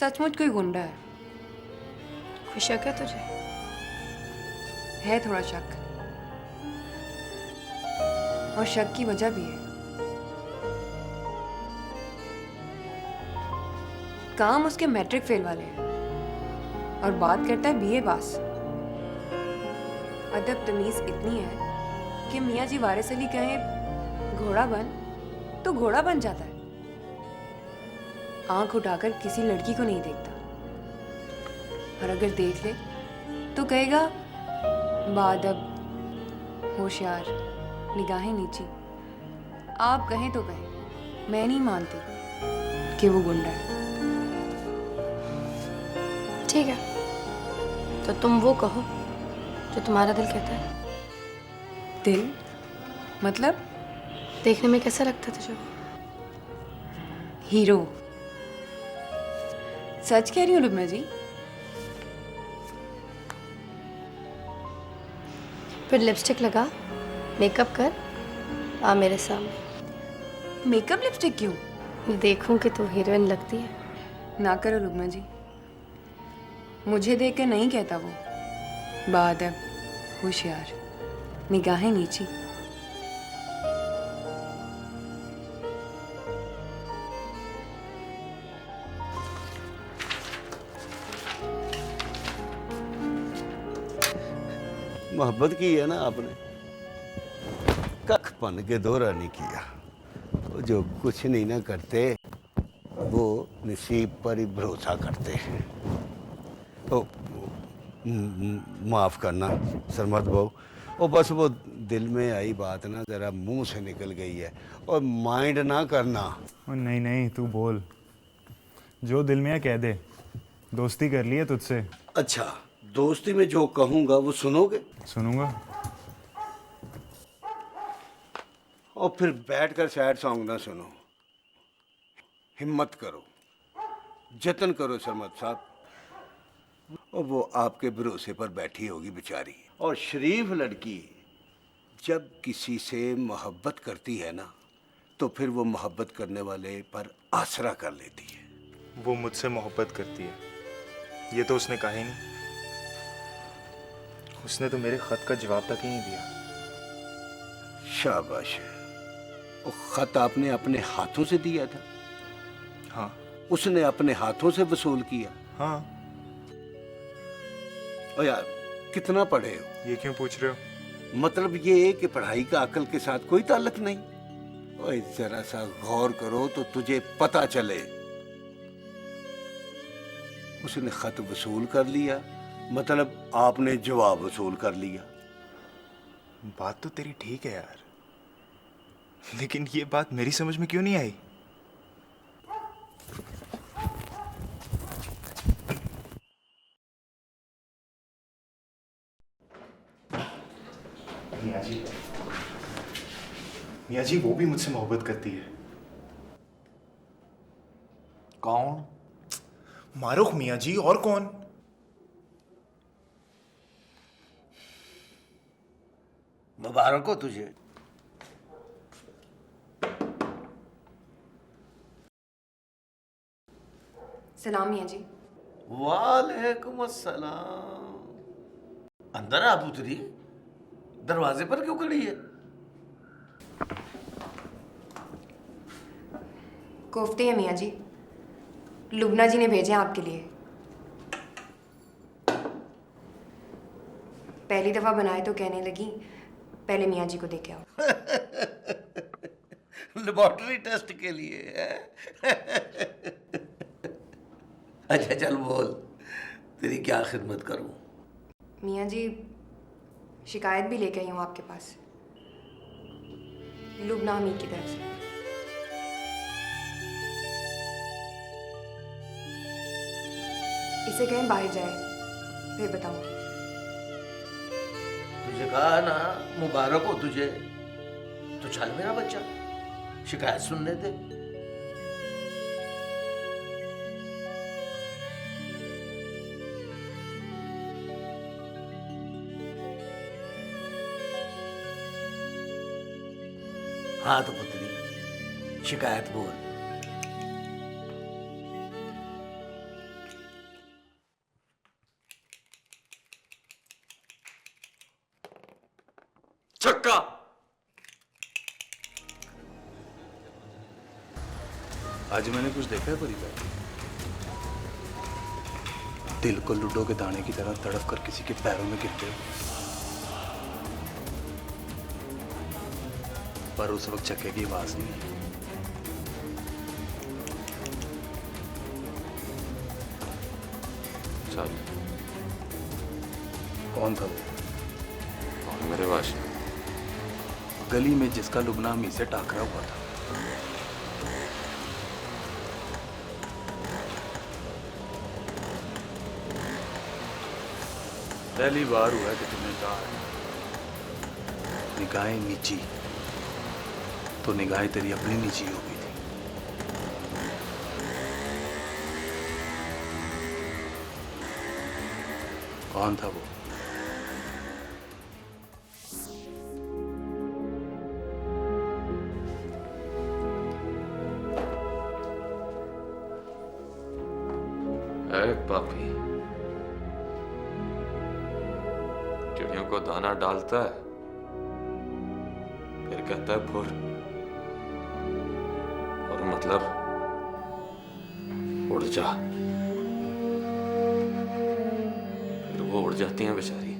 सचमुच कोई गुंडा है। कोई शक है तुझे? है थोड़ा शक, और शक की वजह भी है। काम उसके मैट्रिक फेल वाले हैं और बात करता है बीए पास। अदब तमीज इतनी है कि मियाँ जी वारिस अली कहें घोड़ा बन तो घोड़ा बन जाता है। आंख उठाकर किसी लड़की को नहीं देखता, और अगर देख ले तो कहेगा बाअदब, होशियार, निगाहें नीची। आप कहें तो कहें, मैं नहीं मानती कि वो गुंडा है। ठीक है, तो तुम वो कहो जो तुम्हारा दिल कहता है। दिल मतलब? देखने में कैसा लगता तुझे? हीरो। सच कह रही हूँ लुबना जी। फिर लिपस्टिक लगा, मेकअप कर, आ मेरे सामने। मेकअप लिपस्टिक क्यों? देखूं कि तू हीरोइन लगती है। ना करो लुबना जी, मुझे देख कर नहीं कहता वो बाअदब, होशियार, निगाहें नीची। मोहब्बत की है ना आपने, कख पन के दोहरा नहीं किया। वो जो कुछ नहीं ना करते वो नसीब पर ही भरोसा करते हैं। ओ माफ़ करना सरमद बहू, वो बस वो दिल में आई बात ना ज़रा मुंह से निकल गई है, और माइंड ना करना। नहीं नहीं, तू बोल, जो दिल में है कह दे। दोस्ती कर ली है तुझसे। अच्छा, दोस्ती में जो कहूँगा वो सुनोगे? सुनूंगा। और फिर बैठकर सैड सॉन्ग ना सुनो। हिम्मत करो, जतन करो सरमद साहब। और वो आपके भरोसे पर बैठी होगी बेचारी। और शरीफ लड़की जब किसी से मोहब्बत करती है ना, तो फिर वो मोहब्बत करने वाले पर आसरा कर लेती है। वो मुझसे मोहब्बत करती है, ये तो उसने कहा ही नहीं। उसने तो मेरे खत का जवाब तक ही नहीं दिया। शाबाश है। वो खत आपने अपने हाथों से दिया था? हाँ। उसने अपने हाथों से वसूल किया? हाँ। ओ यार, कितना पढ़े हो? ये क्यों पूछ रहे हो? मतलब ये कि पढ़ाई का अकल के साथ कोई ताल्लुक नहीं? ओए जरा सा गौर करो तो तुझे पता चले। उसने खत वसूल कर लिया, मतलब आपने जवाब वसूल कर लिया। बात तो तेरी ठीक है यार, लेकिन ये बात मेरी समझ में क्यों नहीं आई? मियाँ जी वो भी मुझसे मोहब्बत करती है। कौन? मारूख मियाँ जी, और कौन? मुबारक हो तुझे। सलाम मियाँ जी। वालेकुम अस्सलाम। अंदर आ पुत्री, दरवाजे पर क्यों खड़ी है? कोफ्ते हैं मियाँ जी, लुबना जी ने भेजे हैं आपके लिए। पहली दफा बनाए तो कहने लगी पहले मियाँ जी को दे के आओ। लेबोरेटरी टेस्ट के लिए है? अच्छा चल बोल, तेरी क्या खिदमत करूं? मियाँ जी शिकायत भी लेके आई हूँ आपके पास, लुबना अमीर की तरफ से। इसे कहें बाहर जाए, फिर बताऊंगी। तुझे कहा ना मुबारक हो तुझे, तो चल मेरा बच्चा, शिकायत सुनने दे। हाँ तो पुत्री, शिकायत बोल। छक्का। आज मैंने कुछ देखा है परिवार, दिल को लूडो के दाने की तरह तड़प कर किसी के पैरों में गिरते हो, पर उस वक्त छक्के की आवाज नहीं आई। चल, कौन था वो? और मेरे वाश गली में जिसका लुबना मी से टाकरा हुआ था। पहली बार हुआ कि तुमने कहा निगाहें नीची, तो निगाहें तेरी अपनी नीची हो गई थी। कौन था वो? अरे पापी, चिड़ियों को दाना डालता है, फिर कहता है फुर, और मतलब उड़ जा। फिर वो उड़ जाती हैं बेचारी।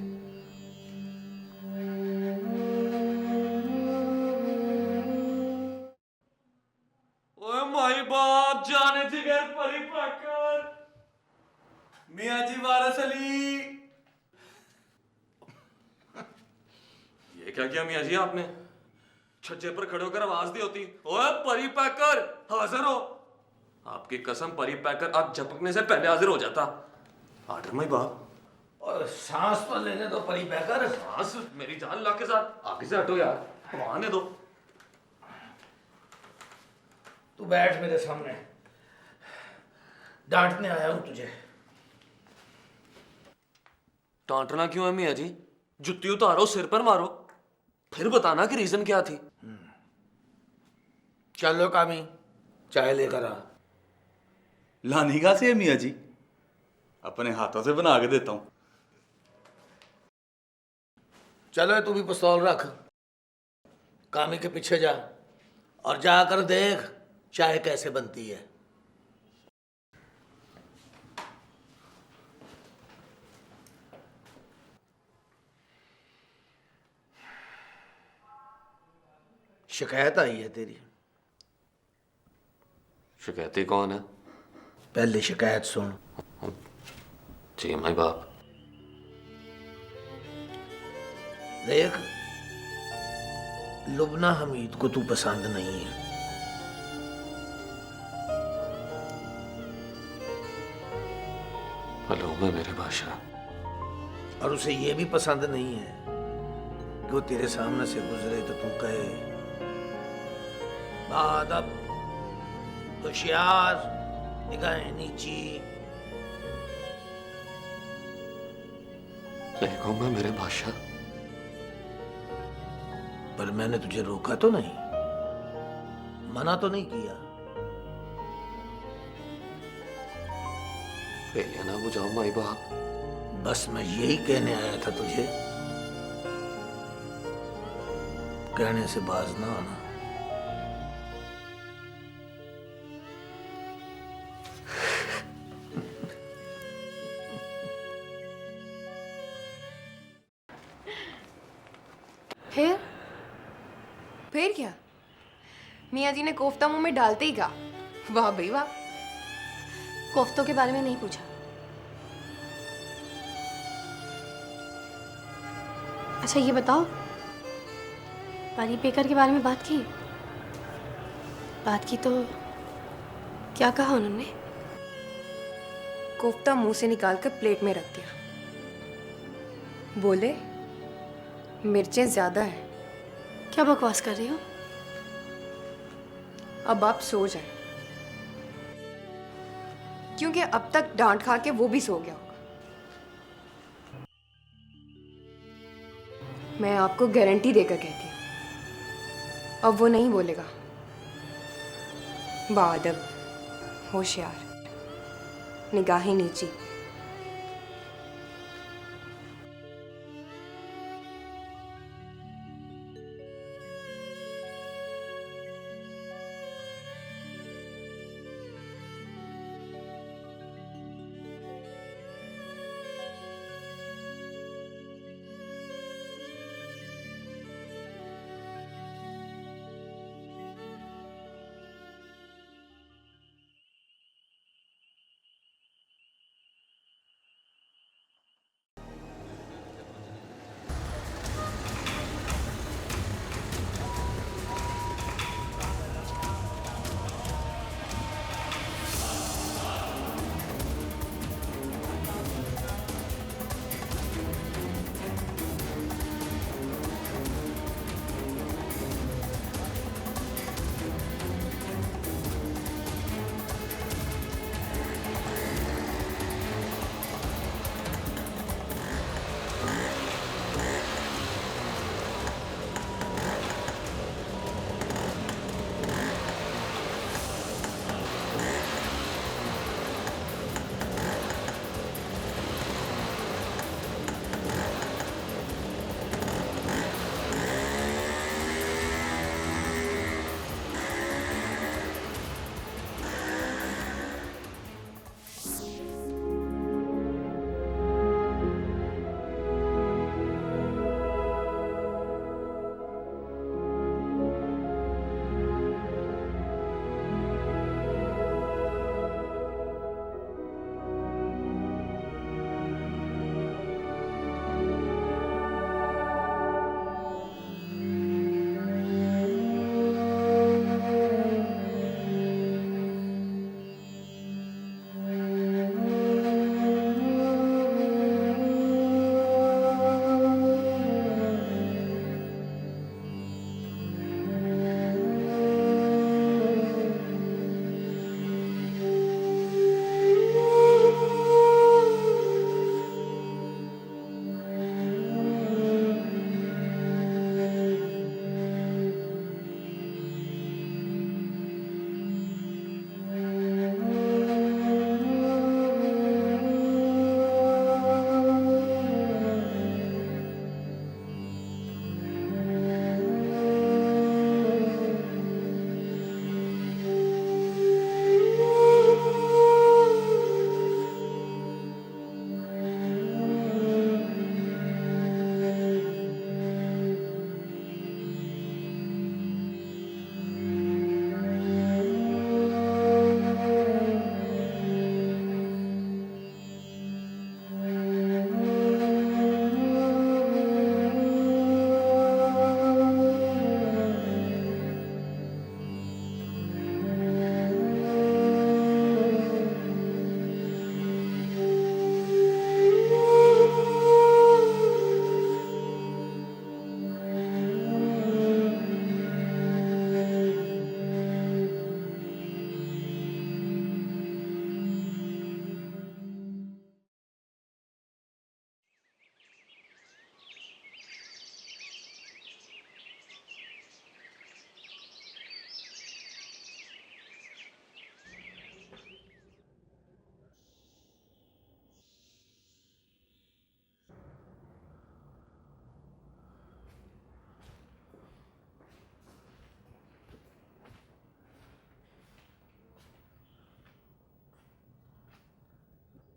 ओए माई बाप, जाने थी गैर परी पाकर। मियाँ जी वारस अली। ये क्या किया मियाँ जी आपने? छज्जे पर खड़े होकर आवाज दी होती, ओए परी पैकर हाजिर हो। आपकी कसम परी पैकर आप झपकने से पहले हाजिर हो जाता। आर्डर माई बाप। और सांस तो लेने दो परी पैकर। सांस मेरी जान ला के साथ आगे से हटो यार, वहां आने दो। तू बैठ मेरे सामने, डांटने आया हूं तुझे। डांटना क्यों है मियाँ जी? जुत्ती उतारो, सिर पर मारो, फिर बताना कि रीजन क्या थी। चलो कामी, चाय लेकर आ। लानी कहाँ से है मियाँ जी? अपने हाथों से बना के देता हूँ। चलो तू भी पिस्तौल रख, कामी के पीछे जा और जाकर देख चाय कैसे बनती है। शिकायत आई है तेरी। शिकायती कौन है? पहले शिकायत सुन। जी माई बाप। देख, लुबना हमीद को तू पसंद नहीं है, मालूम है मेरे बादशाह। और उसे ये भी पसंद नहीं है कि वो तेरे सामने से गुजरे तो तू कहे बादब, होशियार, निगाहें नीची। यही कहूंगा मेरे बादशाह। पर मैंने तुझे रोका तो नहीं, मना तो नहीं किया। पहले ना बुझाओ माई बाप। बस मैं यही कहने आया था तुझे, कहने से बाज ना आना। फिर क्या? मियाँ जी ने कोफ्ता मुंह में डालते ही कहा, वाह भाई वाह। कोफ्तों के बारे में नहीं पूछा। अच्छा ये बताओ, परी पेकर के बारे में बात की? बात की तो क्या कहा उन्होंने? कोफ्ता मुंह से निकालकर प्लेट में रख दिया, बोले मिर्चें ज्यादा है। क्या बकवास कर रही हो? अब आप सो जाए, क्योंकि अब तक डांट खा के वो भी सो गया होगा। मैं आपको गारंटी देकर कहती हूँ, अब वो नहीं बोलेगा। बादब, होशियार, निगाहें नीची।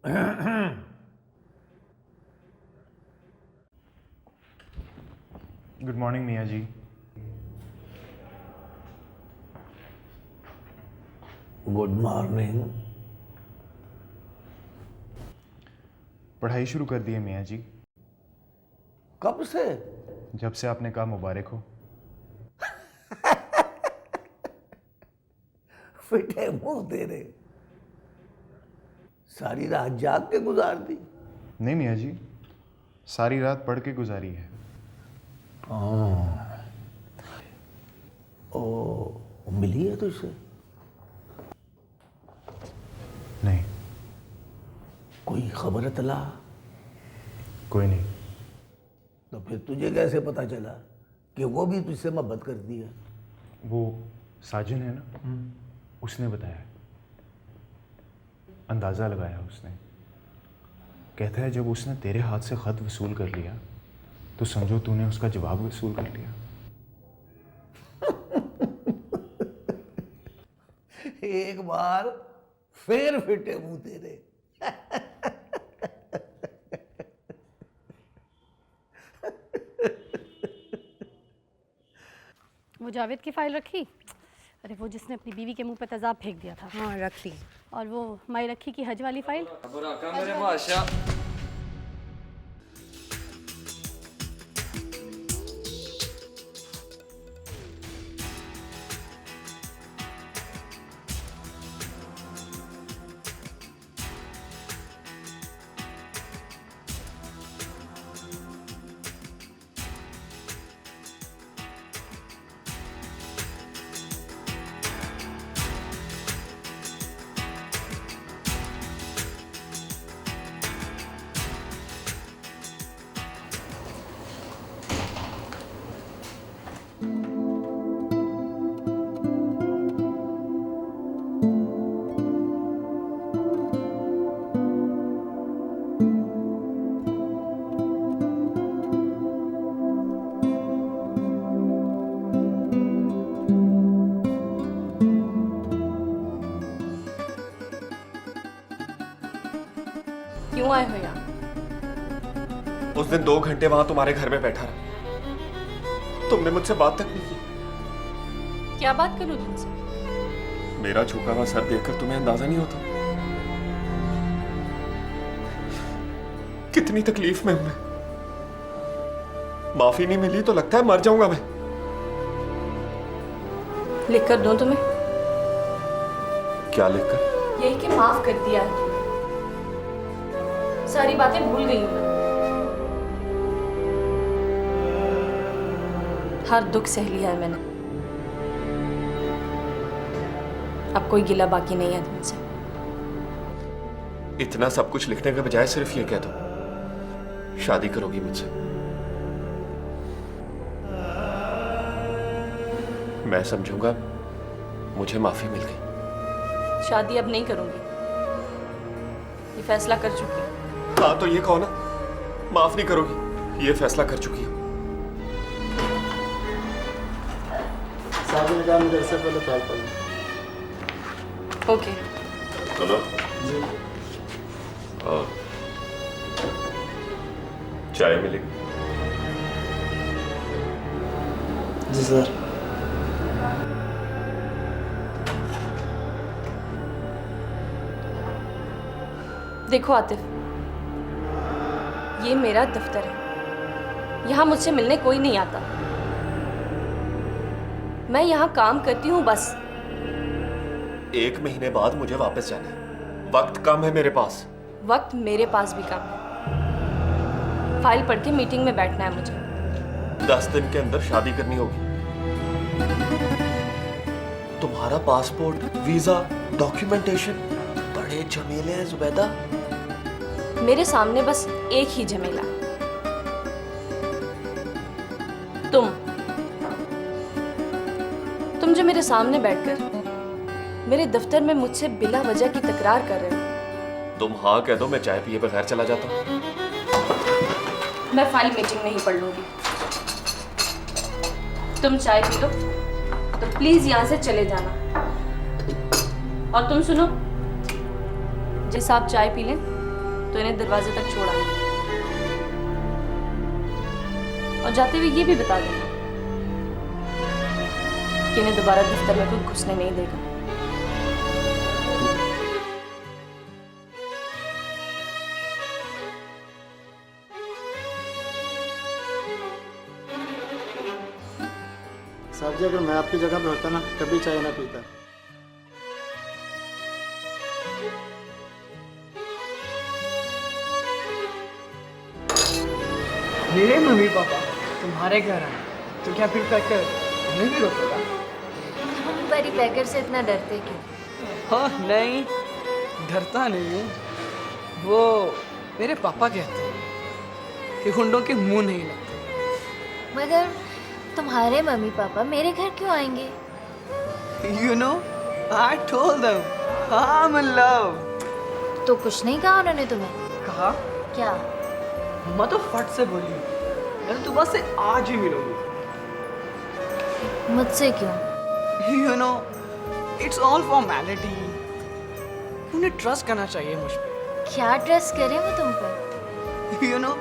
गुड मॉर्निंग मियाँ जी। Good morning. पढ़ाई शुरू कर दी है मियाँ जी। कब से? जब से आपने कहा मुबारक हो। फिटे मुंह तेरे, सारी रात जाग के गुजार दी। नहीं मियाँ जी, सारी रात पढ़ के गुजारी है। ओ मिली है तुझसे? नहीं, कोई खबर तला? कोई नहीं। तो फिर तुझे कैसे पता चला कि वो भी तुझसे मोहब्बत करती है? वो साजिन है ना, उसने बताया, अंदाज़ा लगाया उसने। कहता है जब उसने तेरे हाथ से ख़त वसूल कर लिया तो समझो तूने उसका जवाब वसूल कर लिया। एक बार फिर फिटे मुंह तेरे। वो जावेद की फाइल रखी? अरे वो जिसने अपनी बीवी के मुंह पे तेजाब फेंक दिया था। हाँ रख ली। और वो माई रखी की हज वाली फाइल? मेरे बादशाह। क्यों आए हो यहाँ? उस दिन 2 घंटे वहां तुम्हारे घर में बैठा रहा, तुमने मुझसे बात तक नहीं की। क्या बात करूँ तुमसे? मेरा झुका हुआ सर देखकर तुम्हें अंदाजा नहीं होता कितनी तकलीफ में हूं मैं। माफी नहीं मिली तो लगता है मर जाऊंगा मैं। लिख कर दूं तुम्हें? क्या लिखकर? यही कि माफ कर दिया है, सारी बातें भूल गई हूं मैं। हर दुख सह लिया है मैंने, अब कोई गिला बाकी नहीं है तुमसे। इतना सब कुछ लिखने के बजाय सिर्फ ये कह दो, शादी करोगी मुझसे? मैं समझूंगा मुझे माफी मिल गई। शादी अब नहीं करूंगी, ये फैसला कर चुकी हूँ। हाँ तो ये कहो ना, माफ नहीं करोगी, ये फैसला कर चुकी हूँ। ओके। सुनो, चाय मिलेगी? जी सर। देखो आतिफ, ये मेरा दफ्तर है, यहाँ मुझसे मिलने कोई नहीं आता। मैं यहाँ काम करती हूँ बस। 1 महीने बाद मुझे वापस जाना है, वक्त कम है मेरे पास। वक्त मेरे पास भी कम है, फाइल पढ़ के मीटिंग में बैठना है मुझे। 10 दिन के अंदर शादी करनी होगी। तुम्हारा पासपोर्ट, वीजा, डॉक्यूमेंटेशन, बड़े झमेले हैं जुबैदा। मेरे सामने बस एक ही झमेला, तुम जो मेरे सामने बैठकर मेरे दफ्तर में मुझसे बिला वजह की तकरार कर रहे हो। तुम हाँ कह दो, मैं चाय पिए बगैर चला जाता हूँ। मैं फाइल मीटिंग में ही पढ़ लूंगी, तुम चाय पी लो तो प्लीज यहां से चले जाना। और तुम सुनो, जिस आप चाय पी लें तो इन्हें दरवाजे तक छोड़ा और जाते हुए ये भी बता देना कि इन्हें दोबारा दफ्तर में कोई घुसने नहीं देगा। साहब जी, अगर मैं आपकी जगह पे होता ना, कभी चाय ना पीता। मेरे मम्मी पापा तुम्हारे घर आए तो क्या फिर पैकर उन्हें भी रोकेगा? तुम परी पैकर से इतना डरते क्यों? हाँ नहीं, डरता नहीं हूँ। वो मेरे पापा कहते हैं कि गुंडों के मुंह नहीं लगते। मगर तुम्हारे मम्मी पापा मेरे घर क्यों आएंगे? You know, I told them I'm in love. तो कुछ नहीं कहा उन्होंने तुम्हें? कहा? क्या? मैं तो फट से बोली, मैं तो बस से आज ही मिलूंगी। मुझसे क्यों? You know, it's all formality. उन्हें ट्रस्ट करना चाहिए मुझ पे। क्या ट्रस्ट करें वो तुम पर? You know,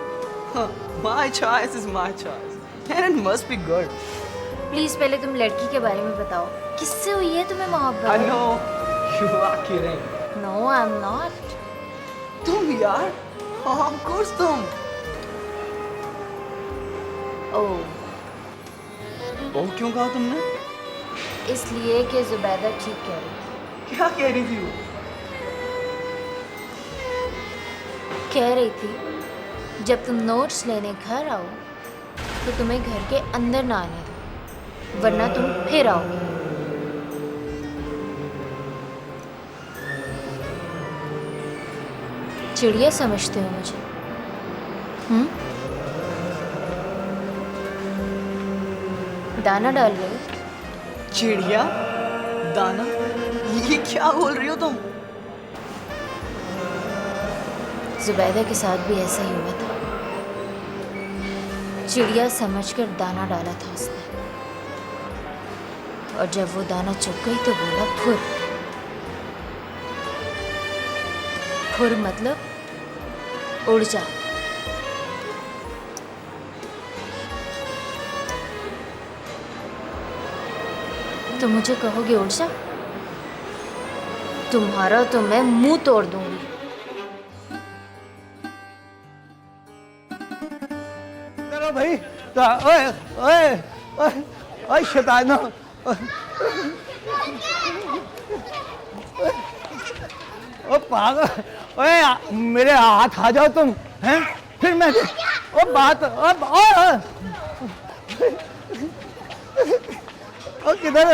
my choice is my choice, and it must be good. Please पहले तुम लड़की के बारे में बताओ, किससे हुई है तुम्हें मोहब्बत? I know, you are kidding. No, I'm not. तुम यार, of course तुम। ओह, ओ क्यों कहा तुमने? इसलिए कि जुबैदा ठीक कह रही। क्या कह रही थी वो? कह रही थी जब तुम नोट्स लेने घर आओ तो तुम्हें घर के अंदर ना आने दो, वरना तुम फिर आओगे। चिड़िया समझते हो मुझे? दाना डाल रहे हो? चिड़िया? दाना? ये क्या बोल रही हो तुम? जुबैदा के साथ भी ऐसा ही हुआ था। चिड़िया समझकर दाना डाला था उसने, और जब वो दाना चुग गई तो बोला फुर। फुर मतलब उड़ जा। तो मुझे कहोगे उड़ जा? तुम्हारा तो मैं मुंह तोड़ दूंगी। चलो भाई, ओए ओए ओए ओए शैतानो, ओ पागल, ओए मेरे हाथ आ जाओ तुम, हैं? फिर मैं ओ बात ओ किधर?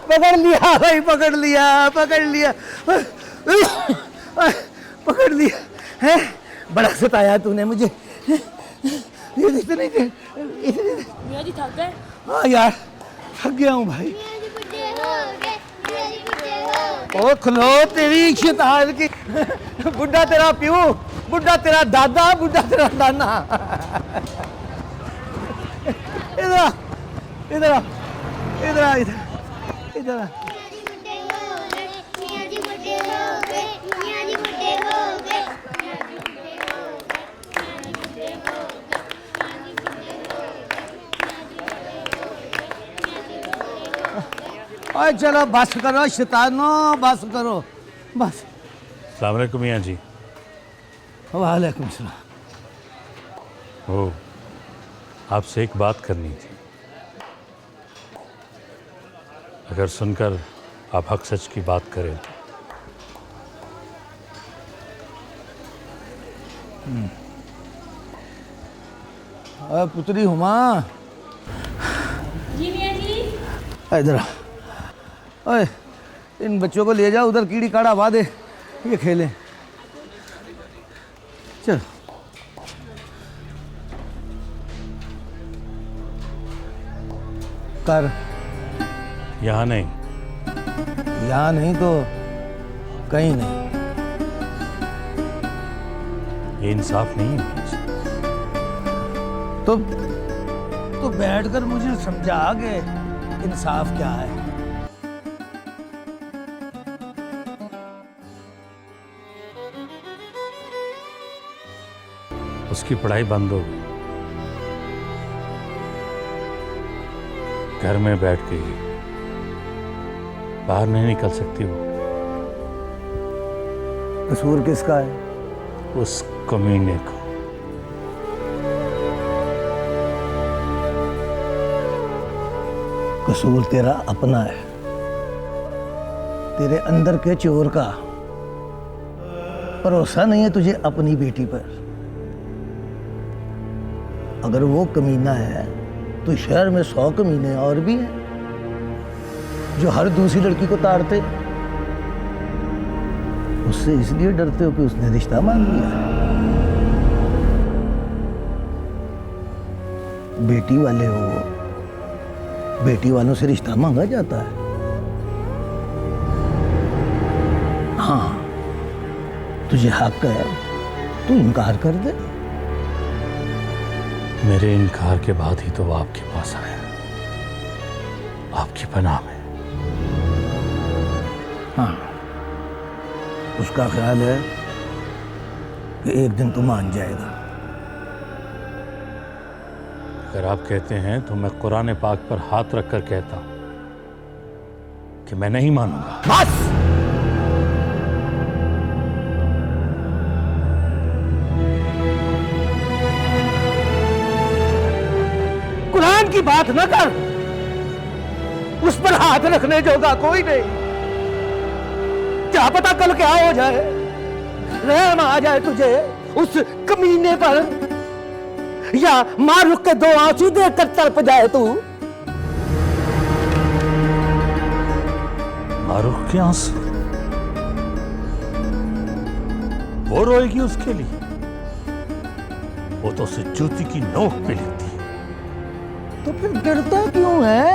पकड़ लिया भाई, पकड़ लिया, पकड़ लिया, पकड़ लिया है। बड़ा सताया तूने मुझे। मियां जी थक गए? हाँ यार, थक गया हूँ भाई। ओ खलो तेरी शैतान की, बुढ़ा तेरा प्यू, बुढ़ा तेरा दादा, बुढ़ा तेरा नाना। इधर आ, इधर आ, इधर आ, इधर इधर आ। और चलो बस करो शैतानो, बस करो बस। अस्सलाम वालेकुम मियां जी। वालेकुम सलाम। ओ, आपसे एक बात करनी थी। अगर सुनकर आप हक सच की बात करें तो। पुत्री हुमा। जी मियां जी। इधर आ। ओए, इन बच्चों को ले जाओ उधर, कीड़ी काड़ा हवा दे, ये खेलें। चल कर। यहाँ नहीं। यहाँ नहीं तो कहीं नहीं। ये इंसाफ नहीं है। तो बैठकर मुझे समझा के इंसाफ क्या है। उसकी पढ़ाई बंद हो गई। घर में बैठ गई, बाहर नहीं निकल सकती वो। कसूर किसका है? उस कमीने को। कसूर तेरा अपना है, तेरे अंदर के चोर का। भरोसा नहीं है तुझे अपनी बेटी पर। अगर वो कमीना है तो शहर में 100 कमीने और भी हैं जो हर दूसरी लड़की को ताड़ते। उससे इसलिए डरते हो कि उसने रिश्ता मांग लिया है। बेटी वाले हो, बेटी वालों से रिश्ता मांगा जाता है। हाँ, तुझे हक है, तू इनकार कर दे। मेरे इनकार के बाद ही तो वो आपके पास आया, आपकी पनाह में। हाँ, उसका ख्याल है कि एक दिन तू मान जाएगा। अगर आप कहते हैं तो मैं कुरान पाक पर हाथ रखकर कहता हूं कि मैं नहीं मानूंगा। बस! कुरान की बात न कर, उस पर हाथ रखने जोगा कोई नहीं। क्या पता कल क्या हो जाए, रहम आ जाए तुझे उस कमीने पर, या मारूख के 2 आंसू देखकर तड़प जाए तू। मारूख के आंसू? वो रोएगी उसके लिए? वो तो उसे जूती की नोक पे लिखती है। तो फिर डरता क्यों है?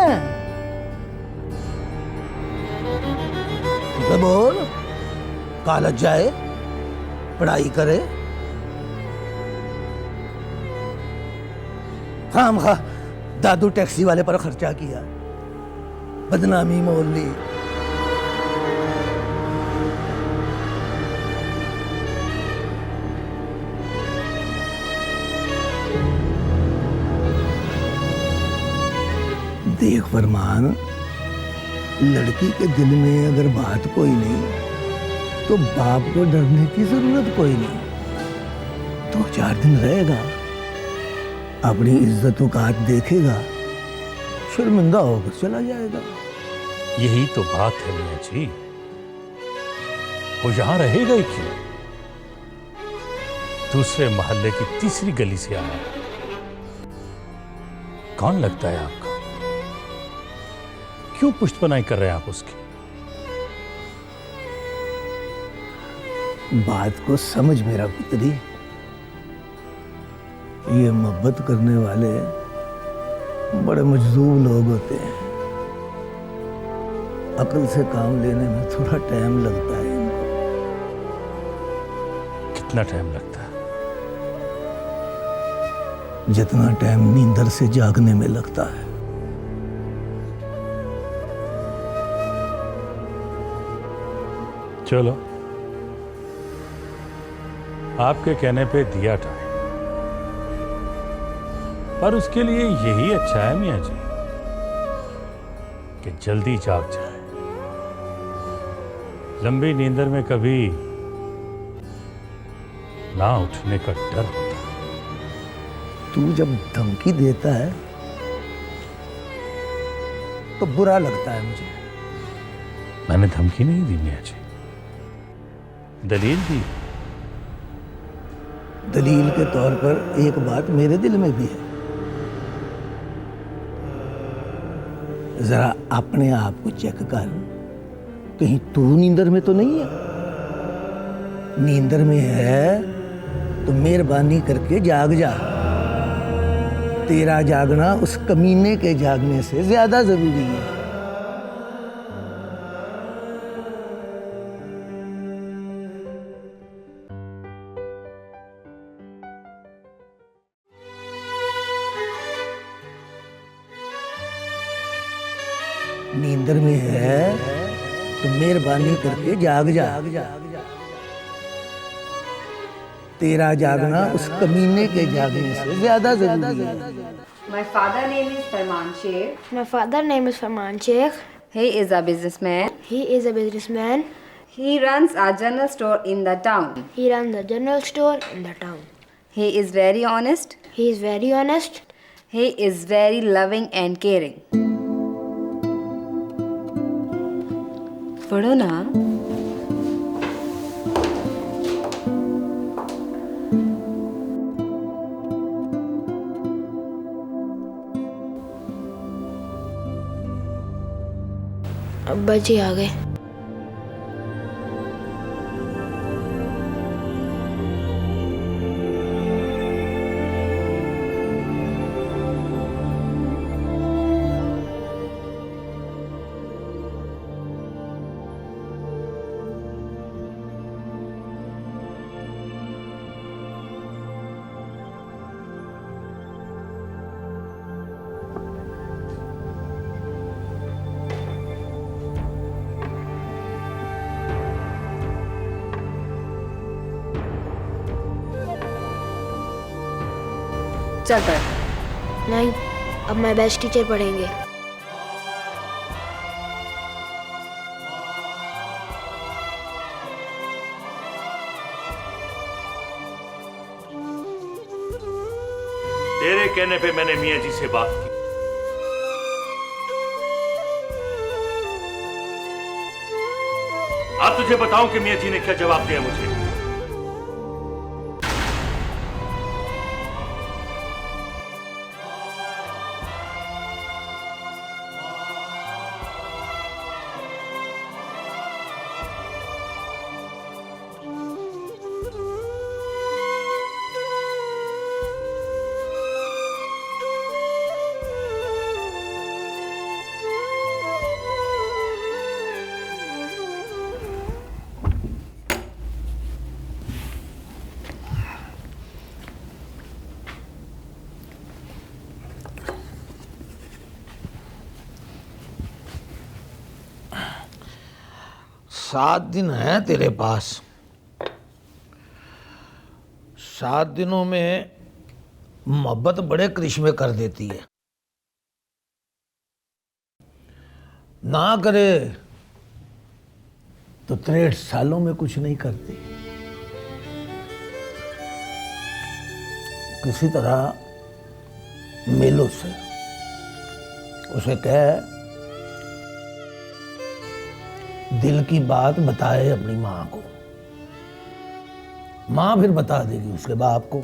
तो बोल, कॉलेज जाए, पढ़ाई करे। खामखा दादू टैक्सी वाले पर खर्चा किया, बदनामी मोल ली। देख फरमान, लड़की के दिल में अगर बात कोई नहीं तो बाप को डरने की जरूरत कोई नहीं। 2-4 दिन रहेगा, अपनी इज्जत औकात देखेगा, शर्मिंदा होकर चला जाएगा। यही तो बात है मियां जी, वो यहां रहेगा ही क्यों? दूसरे मोहल्ले की तीसरी गली से आया। कौन लगता है आपका? क्यों पुष्टपनाई कर रहे हैं आप उसकी? बात को समझ मेरा पुत्री, ये मोहब्बत करने वाले बड़े मजदूर लोग होते हैं। अकल से काम लेने में थोड़ा टाइम लगता है इनको। कितना टाइम लगता है? जितना टाइम नींदर से जागने में लगता है। चलो, आपके कहने पे दिया टाइम, पर उसके लिए यही अच्छा है मियां जी कि जल्दी जाग जाए। लंबी नींदर में कभी ना उठने का डर होता है। तू जब धमकी देता है तो बुरा लगता है मुझे। मैंने धमकी नहीं दी मियां जी, दलील दी। दलील के तौर पर एक बात मेरे दिल में भी है। जरा अपने आप को चेक कर, कहीं तू नींदर में तो नहीं है? नींदर में है तो मेहरबानी करके जाग जा। तेरा जागना उस कमीने के जागने से ज्यादा जरूरी है। नींदर में है तो मेहरबानी करके जाग जा। तेरा जागना उस कमीने के जागने से ज्यादा जरूरी है। My father name is Farman Sheikh. My father name is Farman Sheikh. He is a businessman. He is a businessman. He runs a general store in the town. He runs a general store in the town. He is very honest. He is very honest. He is very loving and caring. पढ़ो ना। अब्बा जी आ गए। चल पढ़। नहीं, अब मैं best teacher पढ़ेंगे। तेरे कहने पे मैंने मियाँ जी से बात की। अब तुझे बताऊं कि मियाँ जी ने क्या जवाब दिया मुझे। सात दिन है तेरे पास। 7 दिनों में मोहब्बत बड़े करिश्मे कर देती है। ना करे तो 63 सालों में कुछ नहीं करती। किसी तरह मिल उससे, उसे कह दिल की बात बताए अपनी माँ को। माँ फिर बता देगी उसके बाप को।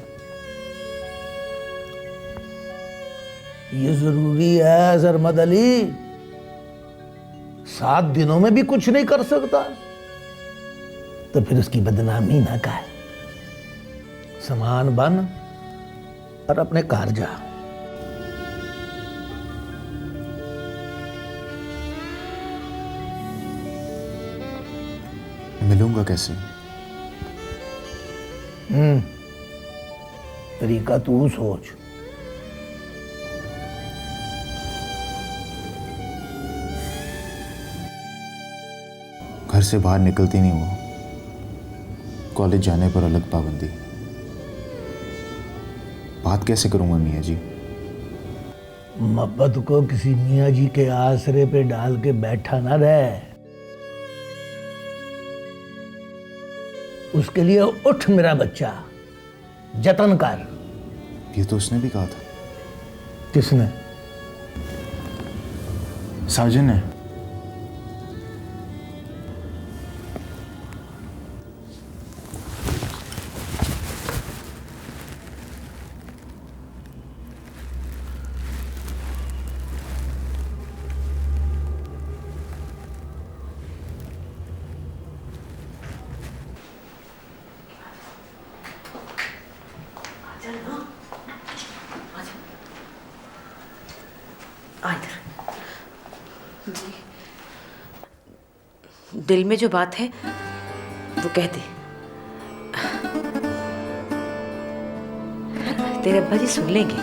ये जरूरी है सरमद अली। 7 दिनों में भी कुछ नहीं कर सकता तो फिर उसकी बदनामी ना कर। समान बन और अपने घर जा। मिलूंगा कैसे? तरीका तू सोच। घर से बाहर निकलती नहीं वो। कॉलेज जाने पर अलग पाबंदी। बात कैसे करूंगा मियाँ जी? मोहब्बत को किसी मियाँ जी के आसरे पे डाल के बैठा ना रहे। उसके लिए उठ मेरा बच्चा, जतन कर। ये तो उसने भी कहा था। किसने? साजन ने। दिल में जो बात है वो कह दे। तेरे अब्बा जी सुन लेंगे।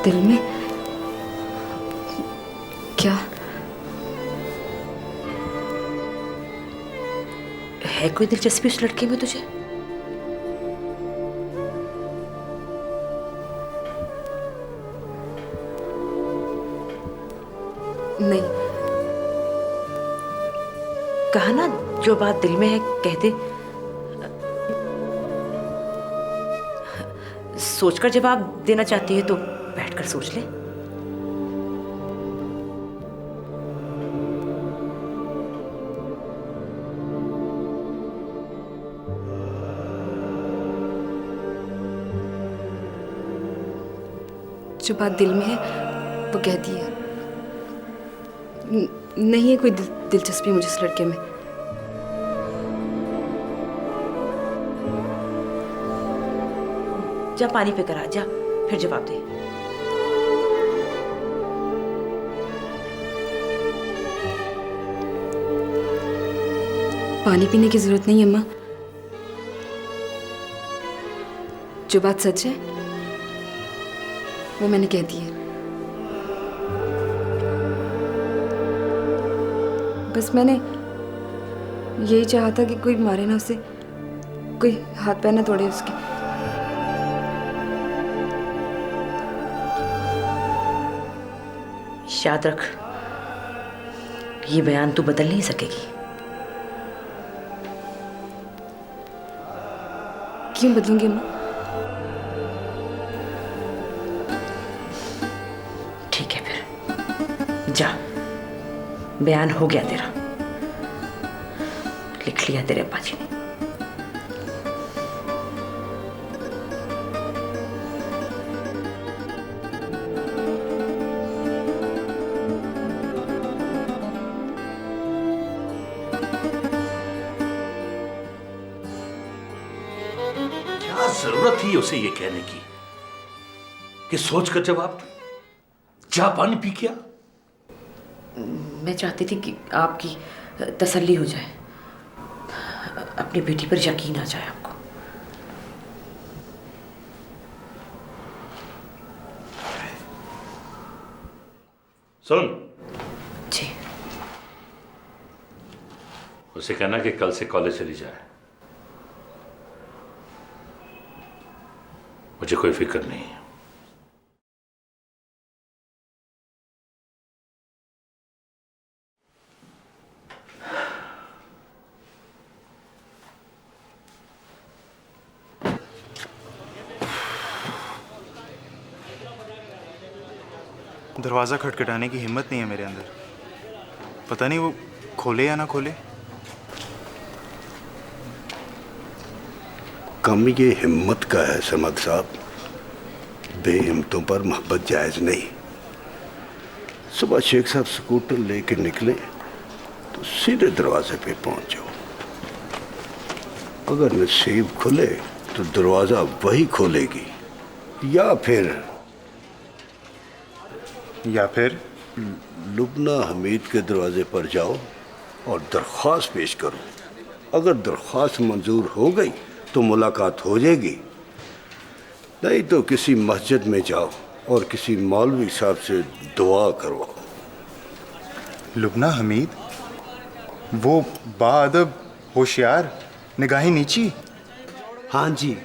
दिल में क्या है? कोई दिलचस्पी उस लड़के में तुझे? नहीं। कहा ना, जो बात दिल में है कह दे। सोचकर जवाब देना चाहती है तो बैठकर सोच ले। जो बात दिल में है वो कह दी है। नहीं है कोई दिलचस्पी मुझे इस लड़के में। जा पानी पे करा, जा फिर जवाब दे। पानी पीने की जरूरत नहीं अम्मा। जो बात सच है वो मैंने कह दी है। बस मैंने यही चाहा था कि कोई मारे ना उसे, कोई हाथ पैर ना तोड़े उसके। याद रख, ये बयान तू बदल नहीं सकेगी। क्यों बदलूंगी अम्मा? ठीक है फिर जा, बयान हो गया तेरा, लिख लिया तेरे अब्बा जी ने। क्या जरूरत थी उसे ये कहने की कि सोचकर जवाब दे? जा पानी पी क्या? मैं चाहती थी कि आपकी तसल्ली हो जाए, अपनी बेटी पर यकीन आ जाए आपको। सुन जी। उसे कहना कि कल से कॉलेज चली जाए, मुझे कोई फिक्र नहीं है। दरवाज़ा खटखटाने की हिम्मत नहीं है मेरे अंदर। पता नहीं वो खोले या ना खोले। कम ये हिम्मत का है समद साहब। बेहिम्मतों पर मोहब्बत जायज़ नहीं। सुबह शेख साहब स्कूटर लेके निकले तो सीधे दरवाजे पे पहुंच जाओ। अगर नसीब खुले तो दरवाज़ा वही खोलेगी, या फिर लुबना हमीद के दरवाजे पर जाओ और दरख्वास्त पेश करो। अगर दरख्वास्त मंजूर हो गई तो मुलाकात हो जाएगी, नहीं तो किसी मस्जिद में जाओ और किसी मौलवी साहब से दुआ करवाओ। लुबना हमीद, वो बाअदब, होशियार, निगाहें नीची। हाँ जी।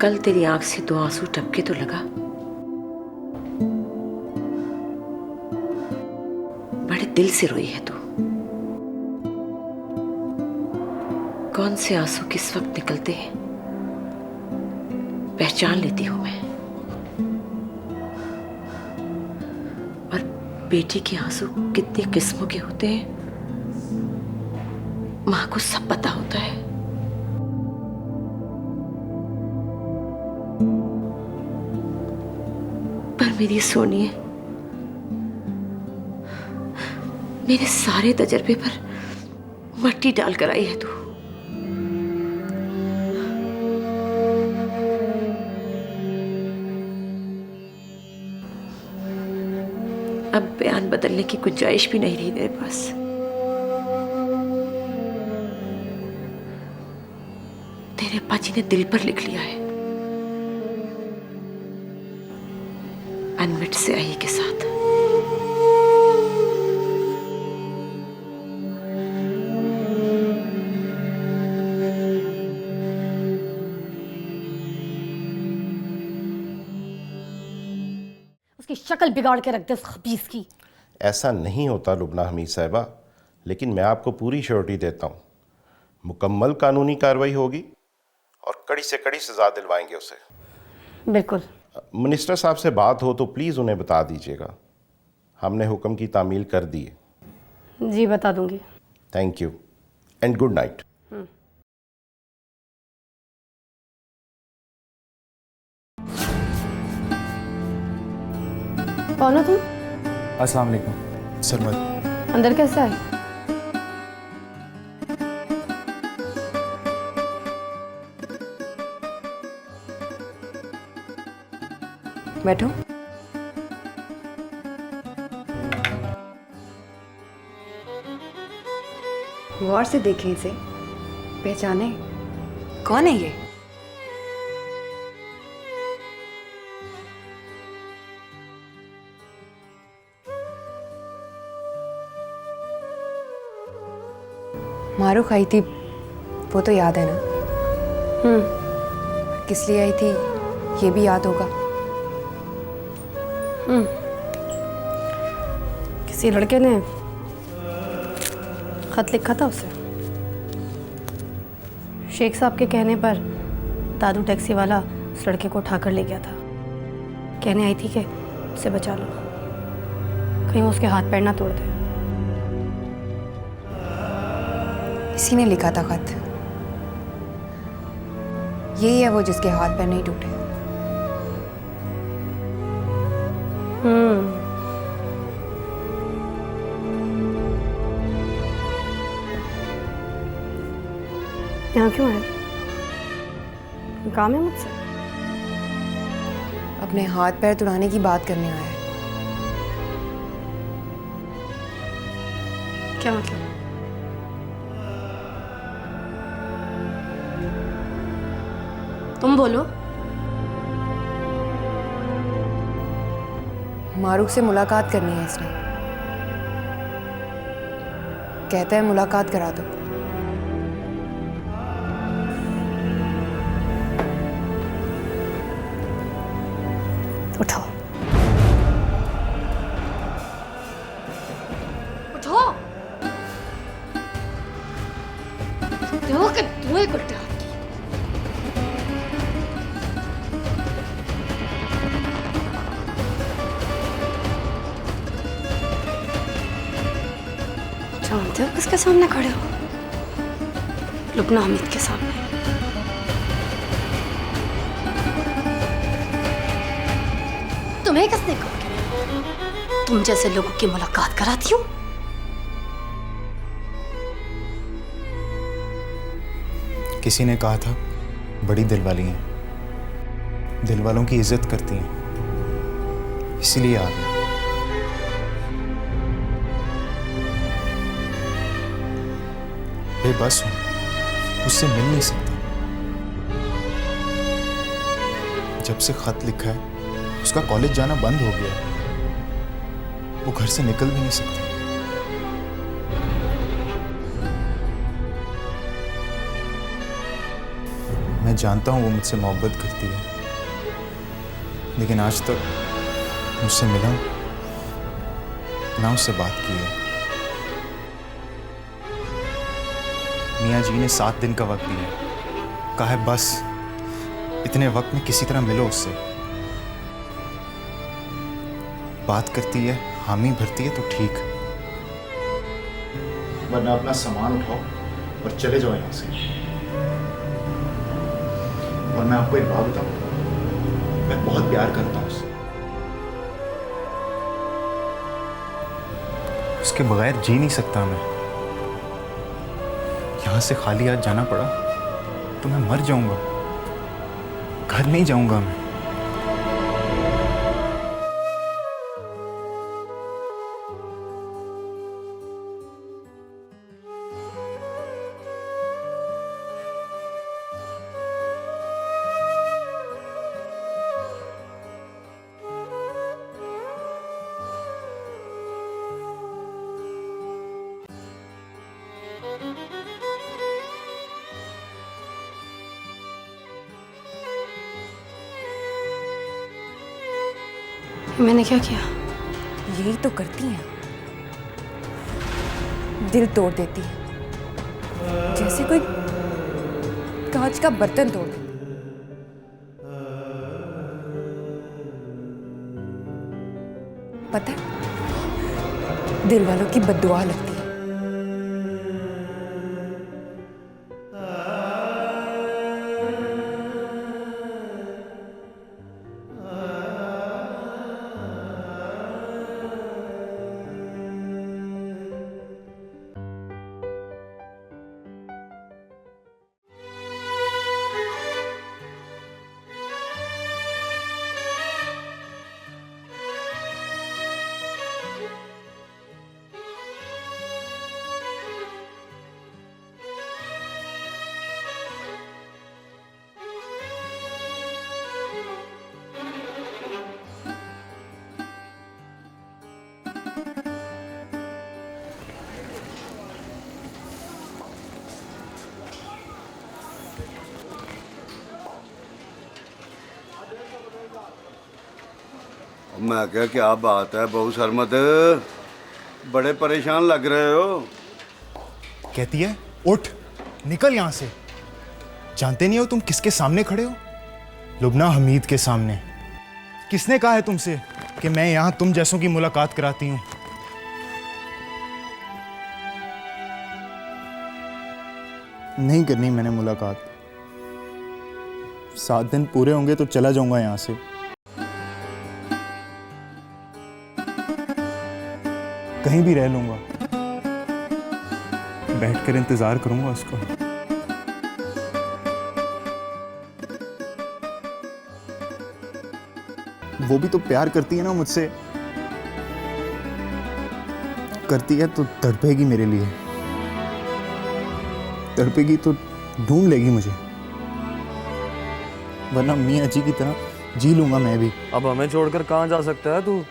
कल तेरी आंख से 2 आंसू टपके तो लगा। बड़े दिल से रोई है तू। कौन से आंसू किस वक्त निकलते हैं पहचान लेती हूं मैं। और बेटी के आंसू कितनी किस्मों के होते हैं मां को सब पता होता है। पर मेरी सोनिए, मेरे सारे तजर्बे पर मट्टी डालकर आई है तू। अब बयान बदलने की गुंजाइश भी नहीं रही मेरे पास। तेरे अप्पा जी ने दिल पर लिख लिया है, अनमिट से आई के साथ। उसकी शक्ल बिगाड़ के रख दे उस खबीस की। ऐसा नहीं होता लुबना हमीद साहिबा, लेकिन मैं आपको पूरी श्योरिटी देता हूँ मुकम्मल कानूनी कार्रवाई होगी और कड़ी से कड़ी सज़ा दिलवाएंगे उसे। बिल्कुल। मिनिस्टर साहब से बात हो तो प्लीज़ उन्हें बता दीजिएगा, हमने हुक्म की तामील कर दी है। जी बता दूंगी। Thank you and good night. कौन हो तुम? अस्सलाम वालेकुम। सरमद। अंदर कैसे आए? बैठो। गौर से देखें इसे, पहचाने कौन है ये? मारूख आई थी वो तो याद है ना? किस लिए आई थी ये भी याद होगा। किसी लड़के ने खत लिखा था उसे। शेख साहब के कहने पर दादू टैक्सी वाला उस लड़के को उठाकर ले गया था। कहने आई थी कि उसे बचा लो, कहीं वो उसके हाथ पैर ना तोड़ दे। इसी ने लिखा था खत। यही है वो जिसके हाथ पैर नहीं टूटे। यहाँ क्यों आए? काम है मुझसे? अपने हाथ पैर तुड़ाने की बात करने आया है। क्या मतलब? तुम बोलो। मारूख से मुलाकात करनी है इसने। कहता है मुलाकात करा दो। उठो उठो। दो के दो एक उल्टा। जानते हो किसके सामने खड़े हो? लुबना हमीद के सामने। तुम्हें किसने कहा तुम जैसे लोगों की मुलाकात कराती हूँ? किसी ने कहा था बड़ी दिल वाली हैं, दिल वालों की इज्जत करती हैं, इसलिए आ गए। बेबस हूं, उससे मिल नहीं सकता। जब से खत लिखा है उसका कॉलेज जाना बंद हो गया, वो घर से निकल भी नहीं सकता। मैं जानता हूँ वो मुझसे मोहब्बत करती है, लेकिन आज तक मुझसे मिला ना उससे बात की है। मियाँ जी ने 7 दिन का वक्त दिया, कहा है बस इतने वक्त में किसी तरह मिलो उससे। बात करती है, हामी भरती है तो ठीक, वरना अपना सामान उठाओ और चले जाओ यहाँ से। और मैं आपको एक बात बताऊं, मैं बहुत प्यार करता हूँ उससे। उसके बगैर जी नहीं सकता मैं। यहाँ से खाली हाथ जाना पड़ा तो मैं मर जाऊंगा, घर नहीं जाऊंगा मैं। मैंने क्या किया? यही तो करती हैं, दिल तोड़ देती है, जैसे कोई कांच का बर्तन तोड़ दे। पता है, दिल वालों की बद्दुआ लगती है। मैं क्या, क्या बात है बहू सरमद, बड़े परेशान लग रहे हो। कहती है उठ निकल यहाँ से। जानते नहीं हो तुम किसके सामने खड़े हो? लुबना हमीद के सामने। किसने कहा है तुमसे कि मैं यहाँ तुम जैसों की मुलाकात कराती हूँ? नहीं करनी मैंने मुलाकात। 7 दिन पूरे होंगे तो चला जाऊंगा यहाँ से। कहीं भी रह लूंगा, बैठकर इंतजार करूंगा उसका। वो भी तो प्यार करती है ना मुझसे, करती है तो तड़पेगी मेरे लिए, तड़पेगी तो ढूंढ लेगी मुझे, वरना मियाँ जी की तरह जी लूंगा मैं भी। अब हमें छोड़कर कहाँ जा सकता है तू?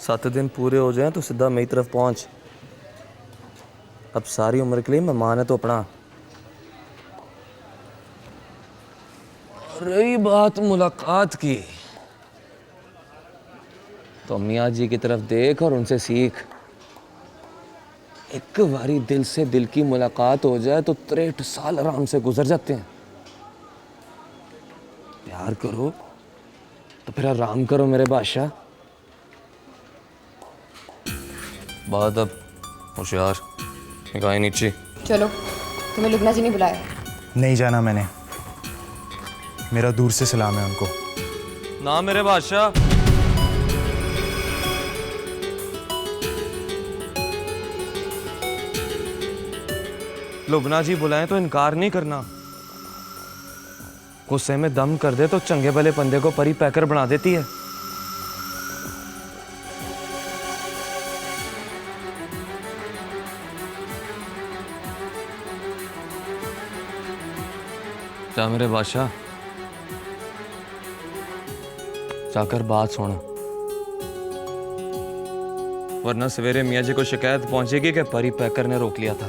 7 दिन पूरे हो जाएं तो सीधा मेरी तरफ पहुंच। अब सारी उम्र के लिए मेहमान है तो अपना। रही बात मुलाकात की, तो मियाँ जी की तरफ देख और उनसे सीख। एक बारी दिल से दिल की मुलाकात हो जाए तो 63 साल आराम से गुजर जाते हैं। प्यार करो तो फिर आराम करो मेरे बादशाह। बात अब होशियार, निगाहें नीचे। चलो, तुम्हें लुबना जी ने बुलाया। नहीं जाना मैंने, मेरा दूर से सलाम है उनको। ना मेरे बादशाह। लुबना जी बुलाएं तो इनकार नहीं करना। गुस्से में दम कर दे तो चंगे भले बंदे को परी पैकर बना देती है। जा मेरे बादशाह, जाकर बात सुन। वरना सवेरे मियाँ जी को शिकायत पहुंचेगी कि परी पैकर ने रोक लिया था।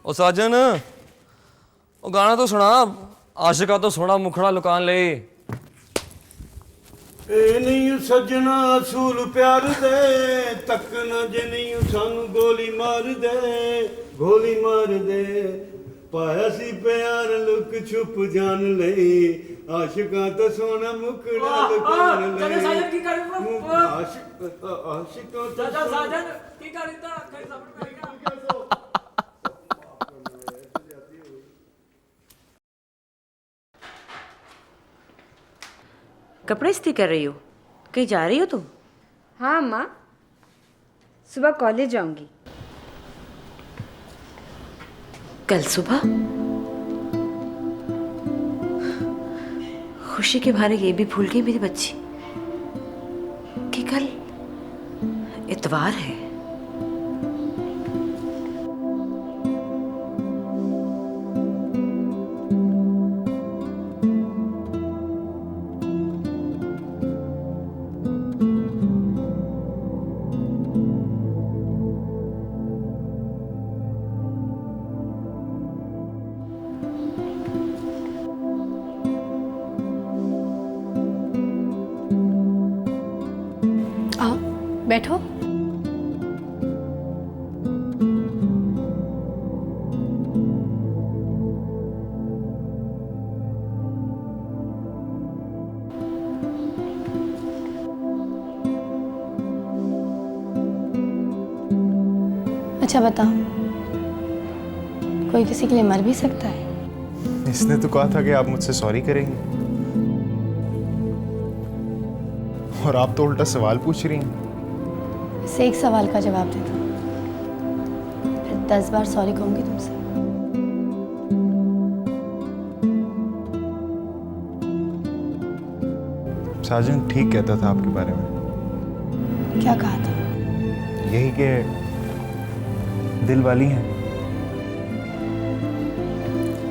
ओ साजन, ओ गाना तो सुना, आशिका तो सोना मुखड़ा लुकान ले। ए नहीं सजना असूल प्यार दे, तक न जे नहीं सानू गोली मार दे, गोली मार दे। पाया सी प्यार लुक छुप जान ले, आशिका तो सोना मुखड़ा लुकान ले। आशिका तो साजन की करता खैर सबर करेगा। कपड़े इस्त्री कर रही हो? कहीं जा रही हो तुम? हाँ माँ, सुबह कॉलेज जाऊंगी। कल सुबह? खुशी के बारे ये भी भूल गई मेरी बच्ची कि कल इतवार है। आओ बैठो। अच्छा बताओ, कोई किसी के लिए मर भी सकता है? इसने तो कहा था कि आप मुझसे सॉरी करेंगी, और आप तो उल्टा सवाल पूछ रही हैं। इससे एक सवाल का जवाब दे दो, फिर 10 बार सॉरी कहूंगी तुमसे। साजन ठीक कहता था आपके बारे में। क्या कहा था? यही कि दिल वाली हैं।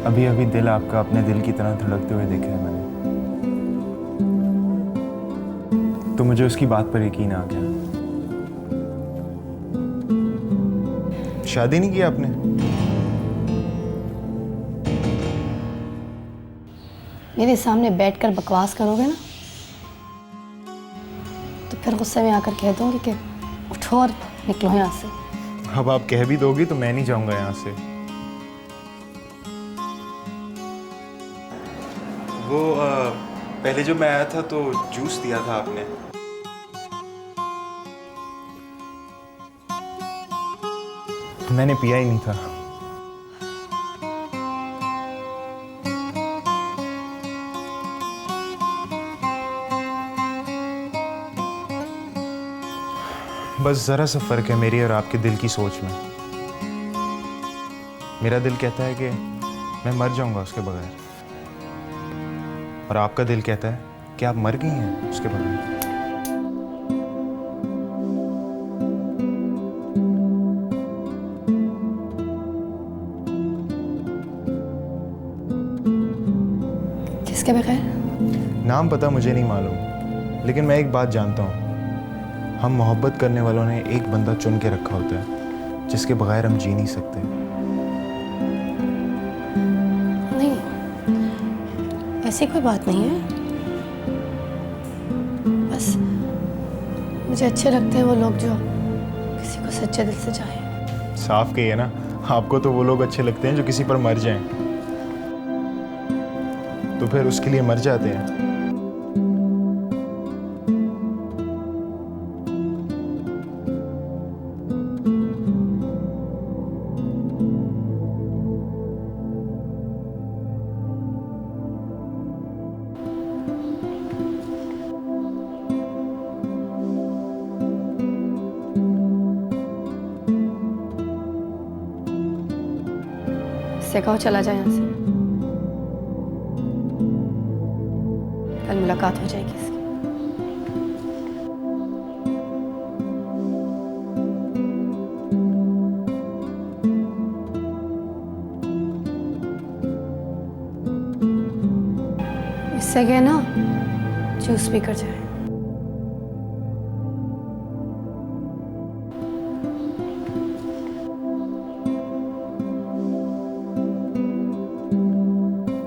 अभी अभी दिल आपका अपने दिल की तरह धड़कते हुए देखा है मैंने, तो मुझे उसकी बात पर यकीन आ गया। शादी नहीं की आपने? मेरे सामने बैठकर बकवास करोगे ना, तो फिर गुस्से में आकर कह दूंगी कि उठो और निकलो यहाँ से। अब आप कह भी दोगी तो मैं नहीं जाऊंगा यहाँ से। वो पहले जब मैं आया था तो जूस दिया था आपने। मैंने पिया ही नहीं था। बस जरा सा फर्क है मेरी और आपके दिल की सोच में। मेरा दिल कहता है कि मैं मर जाऊंगा उसके बगैर, और आपका दिल कहता है कि आप मर गई हैं उसके बगैर। किसके बगैर? नाम पता मुझे नहीं मालूम, लेकिन मैं एक बात जानता हूँ, हम मोहब्बत करने वालों ने एक बंदा चुन के रखा होता है जिसके बगैर हम जी नहीं सकते। नहीं, ऐसी कोई बात नहीं है। बस मुझे अच्छे लगते हैं वो लोग जो किसी को सच्चे दिल से चाहें। साफ कहिए ना, आपको तो वो लोग अच्छे लगते हैं जो किसी पर मर जाएं, तो फिर उसके लिए मर जाते हैं। से कहो चला जाए यहाँ से, कल मुलाकात हो जाएगी इसकी। इससे क्या ना जूस भी कर जाए।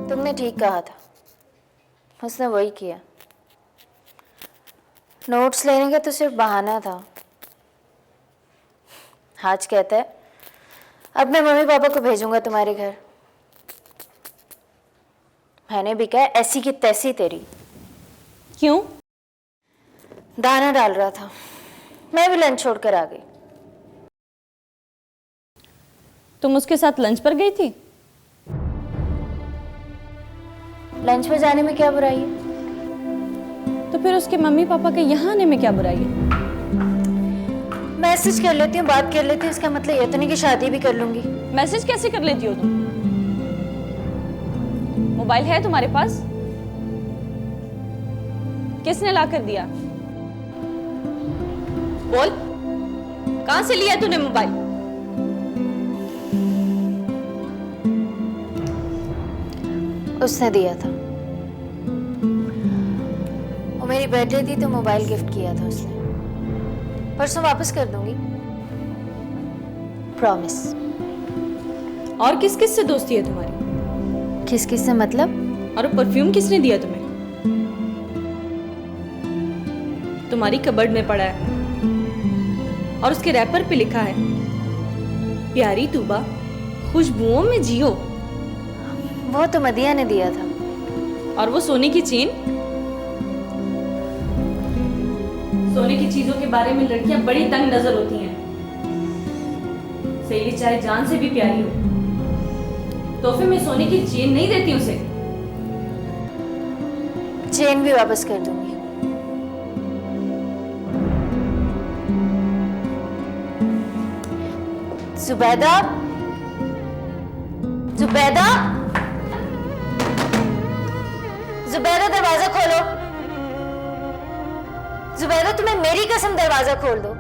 तुमने ठीक कहा था, उसने वही किया। नोट्स लेने का तो सिर्फ बहाना था। आज कहता है अपने मम्मी पापा को भेजूंगा तुम्हारे घर। मैंने भी कहा ऐसी की तैसी तेरी। क्यों? दाना डाल रहा था, मैं भी लंच छोड़कर आ गई। तुम उसके साथ लंच पर गई थी? लंच में जाने में क्या बुराई है? तो फिर उसके मम्मी पापा के यहाँ आने में क्या बुराई है? मैसेज कर लेती हूँ, बात कर लेती हूँ, इसका मतलब ये तो नहीं कि शादी भी कर लूंगी। मैसेज कैसे कर लेती हो तुम? मोबाइल है तुम्हारे पास? किसने ला कर दिया? बोल, कहां से लिया तूने मोबाइल? उसने दिया था। वो मेरी बर्थडे थी तो मोबाइल गिफ्ट किया था उसने। परसों वापस कर दूंगी, प्रॉमिस। और किस किस से दोस्ती है तुम्हारी? किस किस से मतलब? और परफ्यूम किसने दिया तुम्हें? तुम्हारी कबर्ड में पड़ा है और उसके रैपर पे लिखा है प्यारी तूबा खुशबुओं में जियो। वो तो मदिया ने दिया था। और वो सोने की चेन? सोने की चीजों के बारे में लड़कियां बड़ी तंग नजर होती हैं। सहेली चाहे जान से भी प्यारी हो, तोहफे में सोने की चेन नहीं देती उसे। चेन भी वापस कर दूंगी। जुबैदा, जुबैदा, जुबैदा दरवाजा खोलो। जुबैदा तुम्हें मेरी कसम दरवाजा खोल दो।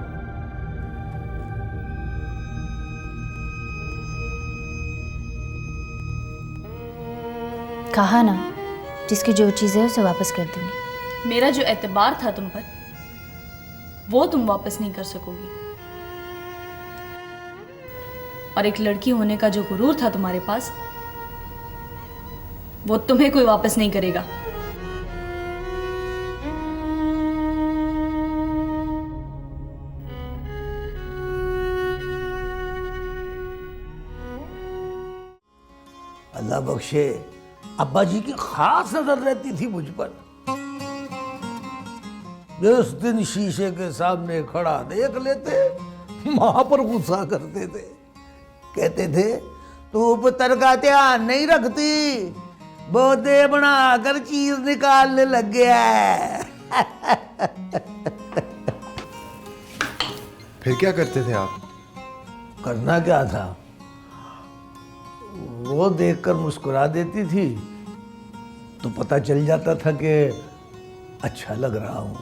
कहा ना, जिसकी जो चीज है उसे वापस कर दूंगी। मेरा जो एतबार था तुम पर, वो तुम वापस नहीं कर सकोगी। और एक लड़की होने का जो गुरूर था तुम्हारे पास, वो तुम्हें कोई वापस नहीं करेगा। अल्लाह बख्शे, अब्बा जी की खास नजर रहती थी मुझ पर। जिस दिन शीशे के सामने खड़ा देख लेते, मां पर गुस्सा करते थे। कहते थे तू पुत्र का ध्यान नहीं रखती, बोदे बनाकर चीज निकालने लग गया है। फिर क्या करते थे आप? करना क्या था, वो देखकर मुस्कुरा देती थी तो पता चल जाता था कि अच्छा लग रहा हूं।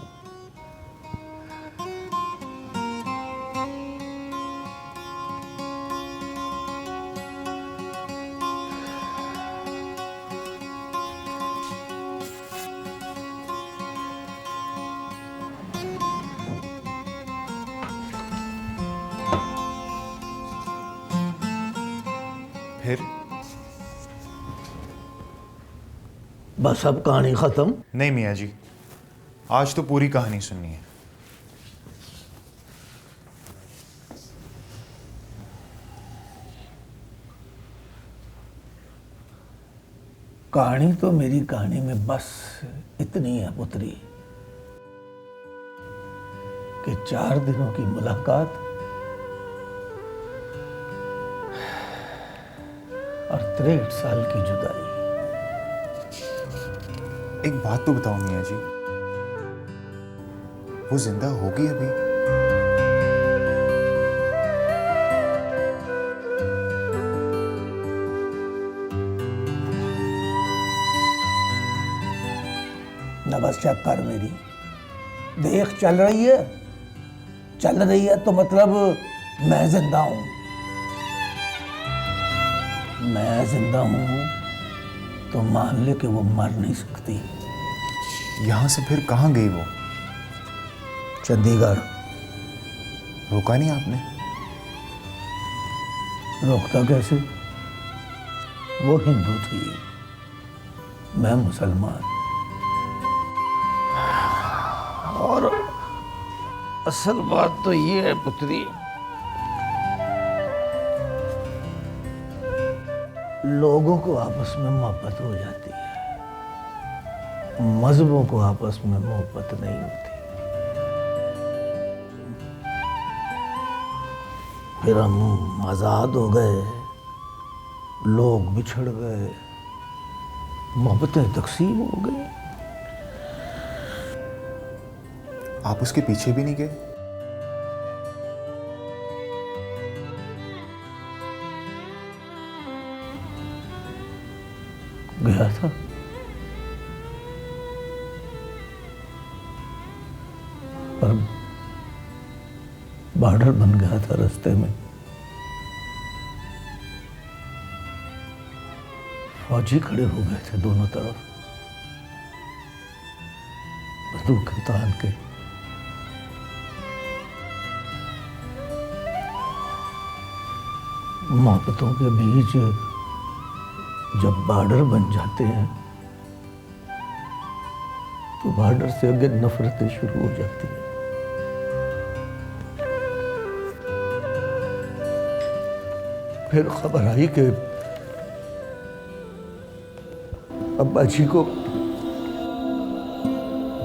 फिर बस अब कहानी खत्म? नहीं मियाँ जी, आज तो पूरी कहानी सुननी है। कहानी तो मेरी कहानी में बस इतनी है पुत्री कि 4 दिनों की मुलाकात और 63 साल की जुदाई। एक बात तो बताओ मियाँ जी, वो जिंदा होगी अभी? नबस चेक कर मेरी, देख चल रही है, चल रही है तो मतलब मैं जिंदा हूं। मैं जिंदा हूं तो मान ले कि वो मर नहीं सकती। यहाँ से फिर कहाँ गई वो? चंडीगढ़। रोका नहीं आपने? रोकता कैसे? वो हिंदू थी, मैं मुसलमान। और असल बात तो ये है पुत्री, लोगों को आपस में मोहब्बत हो जाती है, मजहबों को आपस में मोहब्बत नहीं होती। फिर हम आजाद हो गए, लोग बिछड़ गए, मोहब्बतें तकसीम हो गई। आप उसके पीछे भी नहीं गए? गया था, पर बॉर्डर बन गया था रास्ते में। फौजी खड़े हो गए थे दोनों तरफ, बंदूकें तान के। मोहब्बतों के बीच जब बॉर्डर बन जाते हैं तो बॉर्डर से आगे नफरतें शुरू हो जाती हैं। फिर खबर आई कि अब्बा जी को,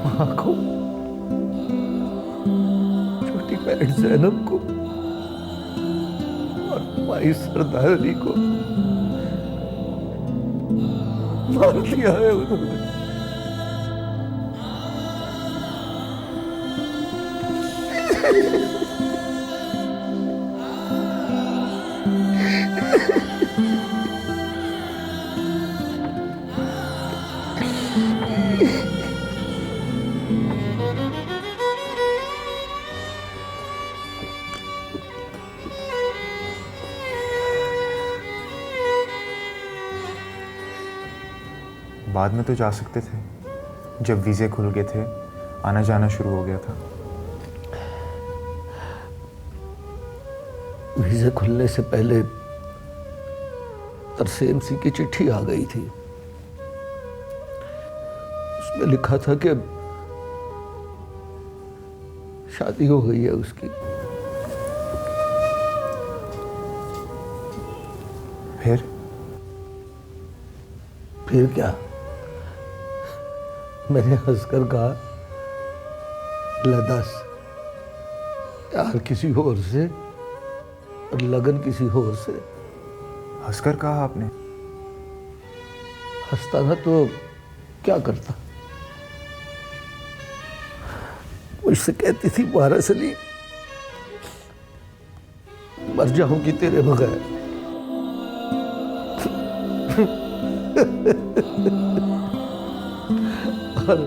माँ को, छोटी बहन ज़ैनब को और माई सरदारी को मार दिया है उन्होंने। बाद में तो जा सकते थे, जब वीज़े खुल गए थे, आना जाना शुरू हो गया था। वीज़े खुलने से पहले तरसेम सिंह की चिट्ठी आ गई थी। उसमें लिखा था कि शादी हो गई है उसकी। फिर क्या? मैंने हंसकर कहा, लदस प्यार किसी और से और लगन किसी और से। हंसकर कहा आपने? हंसता ना तो क्या करता। मुझसे कहती थी, बारा सलीम मर जाऊंगी तेरे बगैर। और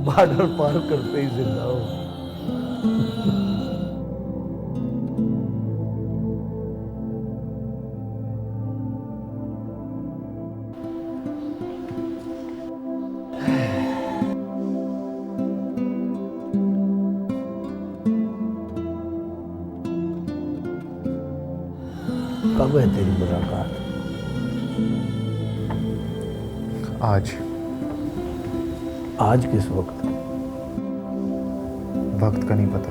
बॉर्डर पार करते ही जिंदा हो। कब है तेरी मुलाकात? आज। आज किस वक्त? वक्त का नहीं पता।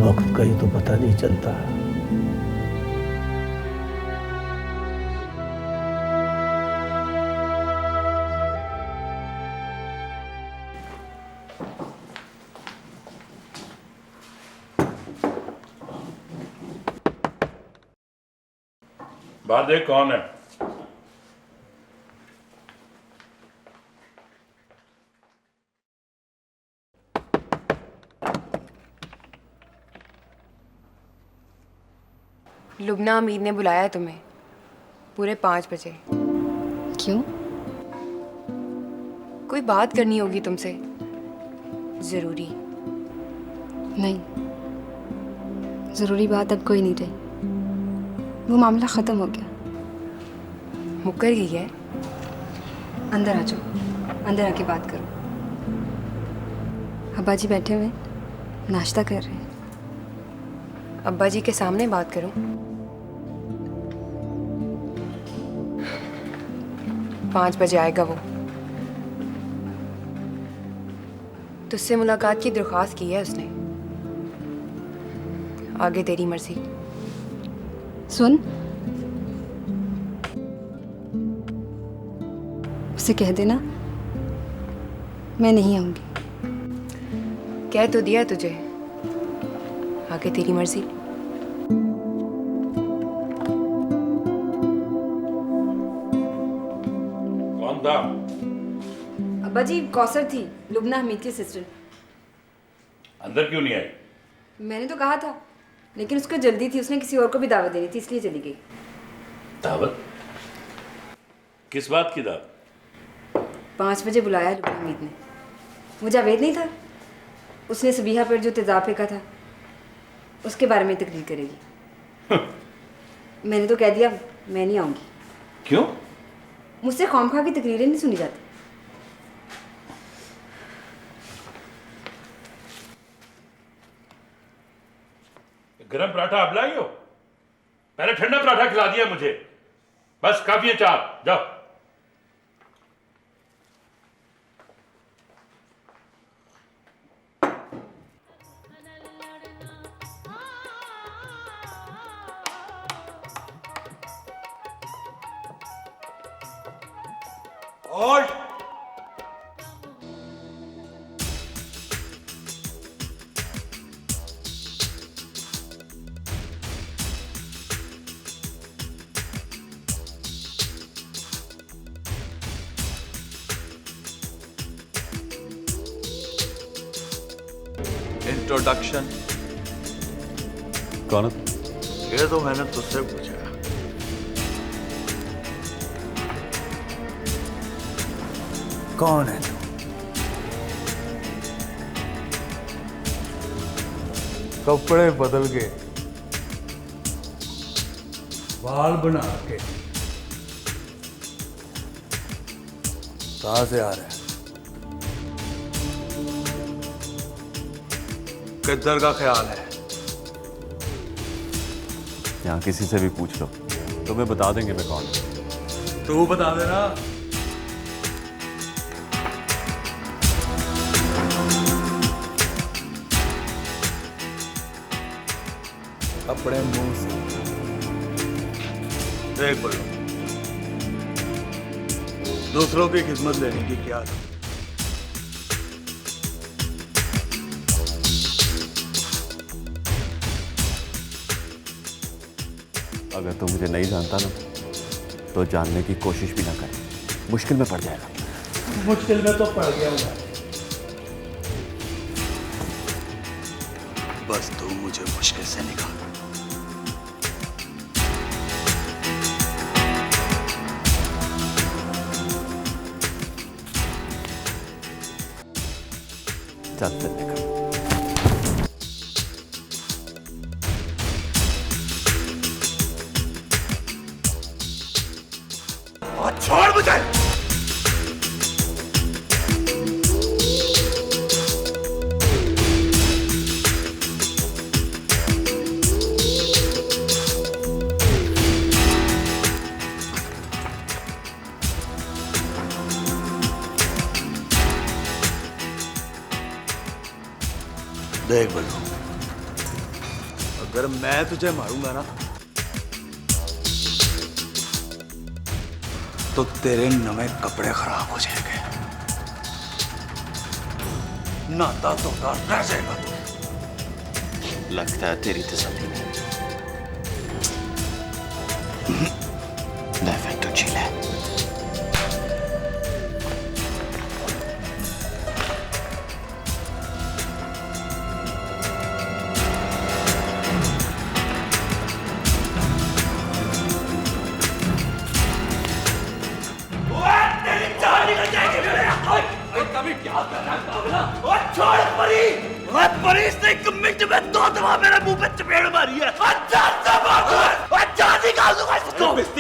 वक्त का ही तो पता नहीं चलता। बात देख कौन है? लुबना अमीर ने बुलाया है तुम्हें, पूरे 5 बजे। क्यों? कोई बात करनी होगी तुमसे, जरूरी। नहीं, ज़रूरी बात अब कोई नहीं रही। वो मामला ख़त्म हो गया। मुकर गई है? अंदर आ जाओ, अंदर आके बात करो। अब्बा जी बैठे हुए नाश्ता कर रहे हैं। अब्बा जी के सामने बात करूं? पाँच बजे आएगा वो। तुझसे मुलाकात की दरख्वास्त की है उसने। आगे तेरी मर्जी। सुन, उसे कह देना मैं नहीं आऊंगी। कह तो दिया तुझे, आगे तेरी मर्जी। कौन था? अब्बा जी, कौसर थी, लुबना हमीद की सिस्टर। अंदर क्यों नहीं आई? मैंने तो कहा था, लेकिन उसको जल्दी थी, उसने किसी और को भी दावत देनी थी, इसलिए चली गई। दावत? किस बात की दावत? 5 बजे बुलाया लुबना हमीद ने। वो जावेद नहीं था, उसने सबीहा पर जो तेजाब फेंका था उसके बारे में तकरीर करेगी। मैंने तो कह दिया मैं नहीं आऊंगी। क्यों? मुझसे खौमखा की तकरीरें नहीं सुनी जाती। गरम पराठा अब लाई हो? पहले ठंडा पराठा खिला दिया मुझे। बस काफी है, चार जाओ। और इंट्रोडक्शन। कौन? ये तो मैंने तुझसे पूछा। कौन है तू? कपड़े बदल के, बाल बना के, कहां से आ रहा है? किधर का ख्याल है? यहाँ किसी से भी पूछ लो, तुम्हें बता देंगे मैं कौन हूं। तू बता देना। अपने मुंह से देख बोलो, दूसरों की खिदमत लेने की क्या है? अगर तू मुझे नहीं जानता ना तो जानने की कोशिश भी ना करे, मुश्किल में पड़ जाएगा। मुश्किल में तो पड़ गया हूँ। बस तू मुझे मुश्किल से निकाल। चल चल निकल। छोड़ मुझे। देख बल्लू, अगर मैं तुझे मारूंगा ना तो तेरे नवे कपड़े खराब हो जाएंगे, नाता धोता रह जाएगा तू। लगता है तेरी तसल्ली नहीं। तो चिल है।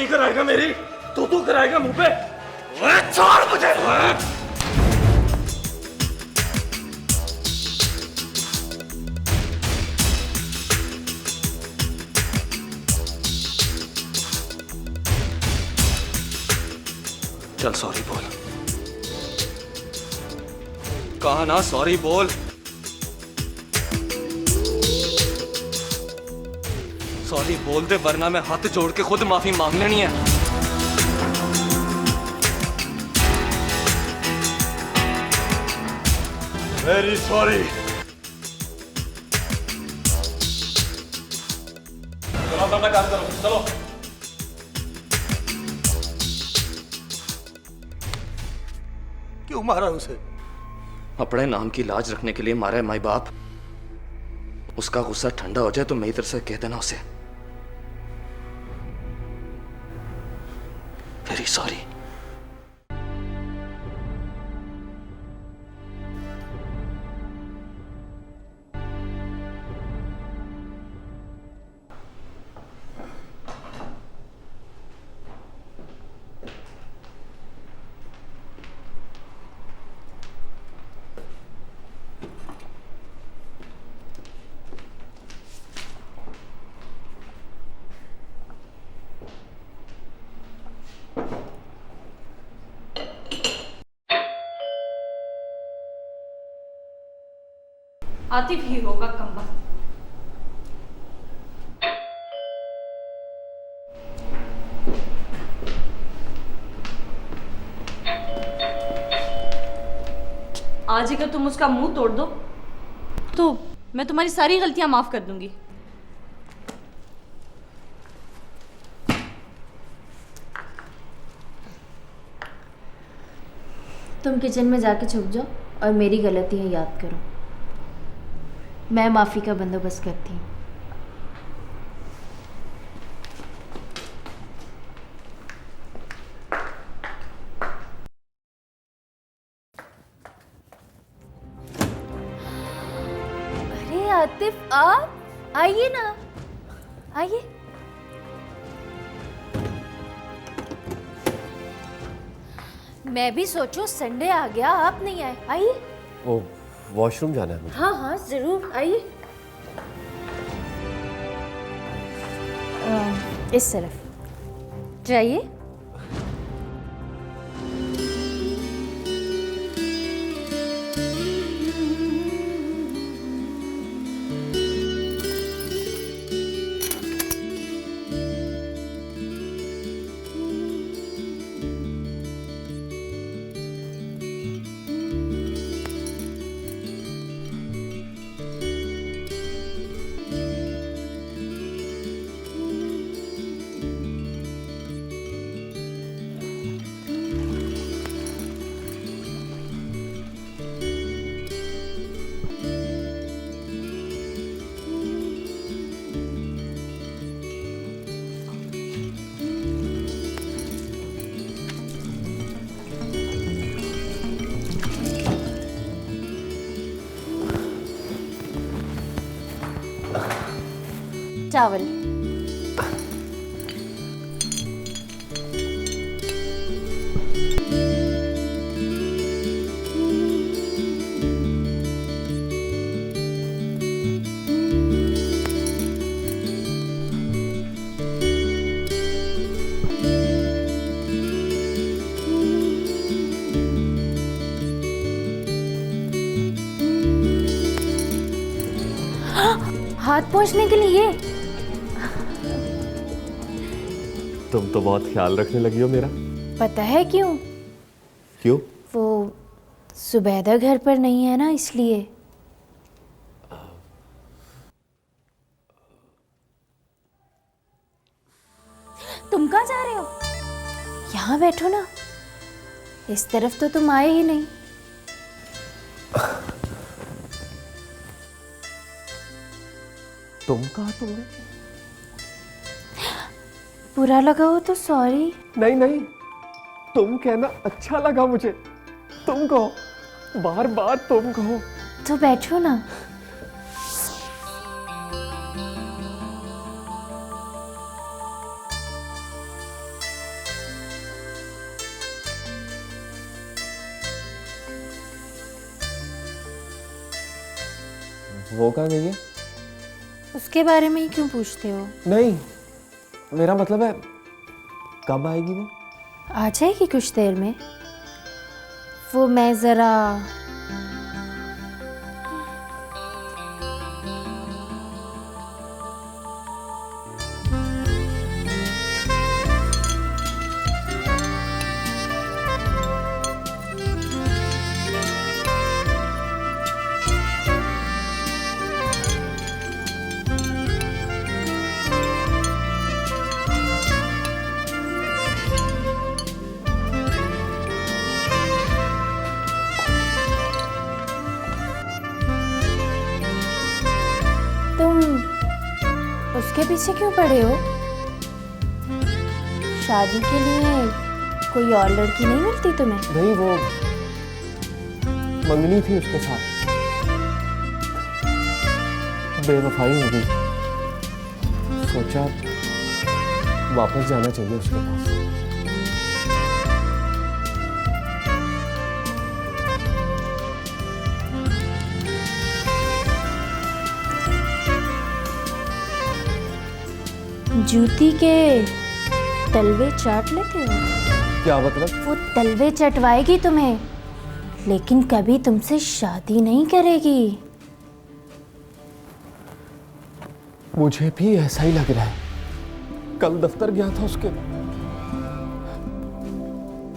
कराएगा मेरी? तू कराएगा? मुझे। चल सॉरी बोल। कहा ना सॉरी बोल। सॉरी बोल दे वरना मैं हाथ जोड़ के खुद माफी मांग लेनी है। Very sorry. चलो अपना काम करो, चलो। क्यों मारा उसे? अपने नाम की लाज रखने के लिए मारा है माई बाप। उसका गुस्सा ठंडा हो जाए तो मेरी तरफ से कह देना उसे वेरी सॉरी। आतिफ हीरो का कमबख्त। आज अगर तुम उसका मुंह तोड़ दो तो मैं तुम्हारी सारी गलतियां माफ कर दूंगी। तुम किचन में जाके छुप जाओ और मेरी गलतियां याद करो। मैं माफ़ी का बंदोबस्त करती हूँ। अरे आतिफ आप आइए ना, आइए। मैं भी सोचो संडे आ गया आप नहीं आए। आइए। ओ वॉशरूम जाना है मुझे। हाँ हाँ जरूर आइए। इस तरफ जाइए। चावल। हाथ पोंछने के लिए। तुम तो बहुत ख्याल रखने लगी हो मेरा। पता है क्यों? क्यों? वो सुबैदा घर पर नहीं है ना, इसलिए। तुम कहाँ जा रहे हो? यहाँ बैठो ना। इस तरफ तो तुम आए ही नहीं। तुम कहा तुमने? बुरा लगा हो तो सॉरी। नहीं नहीं, तुम कहना अच्छा लगा मुझे। तुम कहो, बार बार तुम कहो। तो बैठो ना। वो कहाँ गई है? उसके बारे में ही क्यों पूछते हो? नहीं, मेरा मतलब है कब आएगी वो? आ जाएगी कुछ देर में। वो मैं ज़रा उसके पीछे क्यों पड़े हो? शादी के लिए कोई और लड़की नहीं मिलती तुम्हें? नहीं, वो मंगनी थी उसके साथ, बेवफाई हो गई। सोचा वापस जाना चाहिए उसके पास। जूती के तलवे चाट लेते हो? क्या मतलब? वो तलवे चटवाएगी तुम्हें, लेकिन कभी तुमसे शादी नहीं करेगी। मुझे भी ऐसा ही लग रहा है। कल दफ्तर गया था उसके,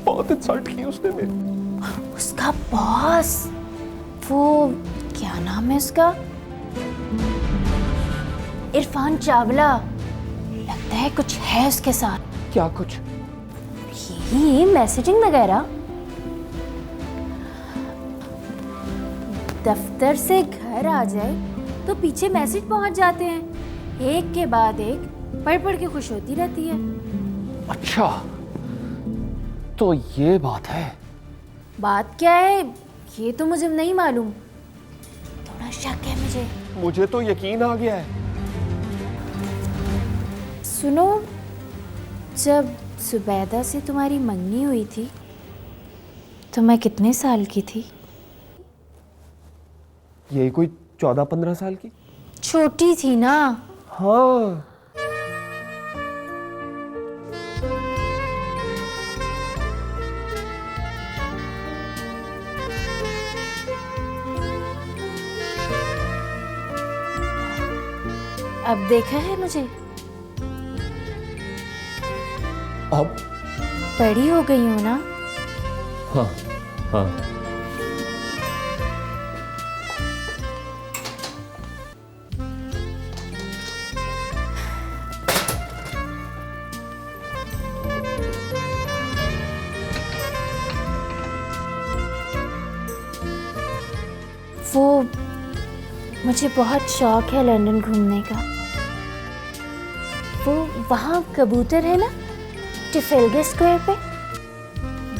बहुत इंसल्ट की उसने मेरी। उसका बॉस, वो क्या नाम है उसका? इरफान चावला। लगता है कुछ है उसके साथ। क्या कुछ? यही मैसेजिंग वगैरह। दफ्तर से घर आ जाए तो पीछे मैसेज पहुंच जाते हैं, एक के बाद एक, पढ़ पढ़ के खुश होती रहती है। अच्छा, तो ये बात है। बात क्या है ये तो मुझे नहीं मालूम, थोड़ा शक है मुझे। मुझे तो यकीन आ गया है। सुनो, जब जुबैदा से तुम्हारी मंगनी हुई थी तो मैं कितने साल की थी? यही कोई 14-15 साल की। छोटी थी ना? हाँ। अब देखा है मुझे? अब बड़ी हो गई हूँ ना? हाँ हाँ। वो मुझे बहुत शौक है लंदन घूमने का। वो वहाँ कबूतर है ना ट्रफेलगर स्क्वायर पे,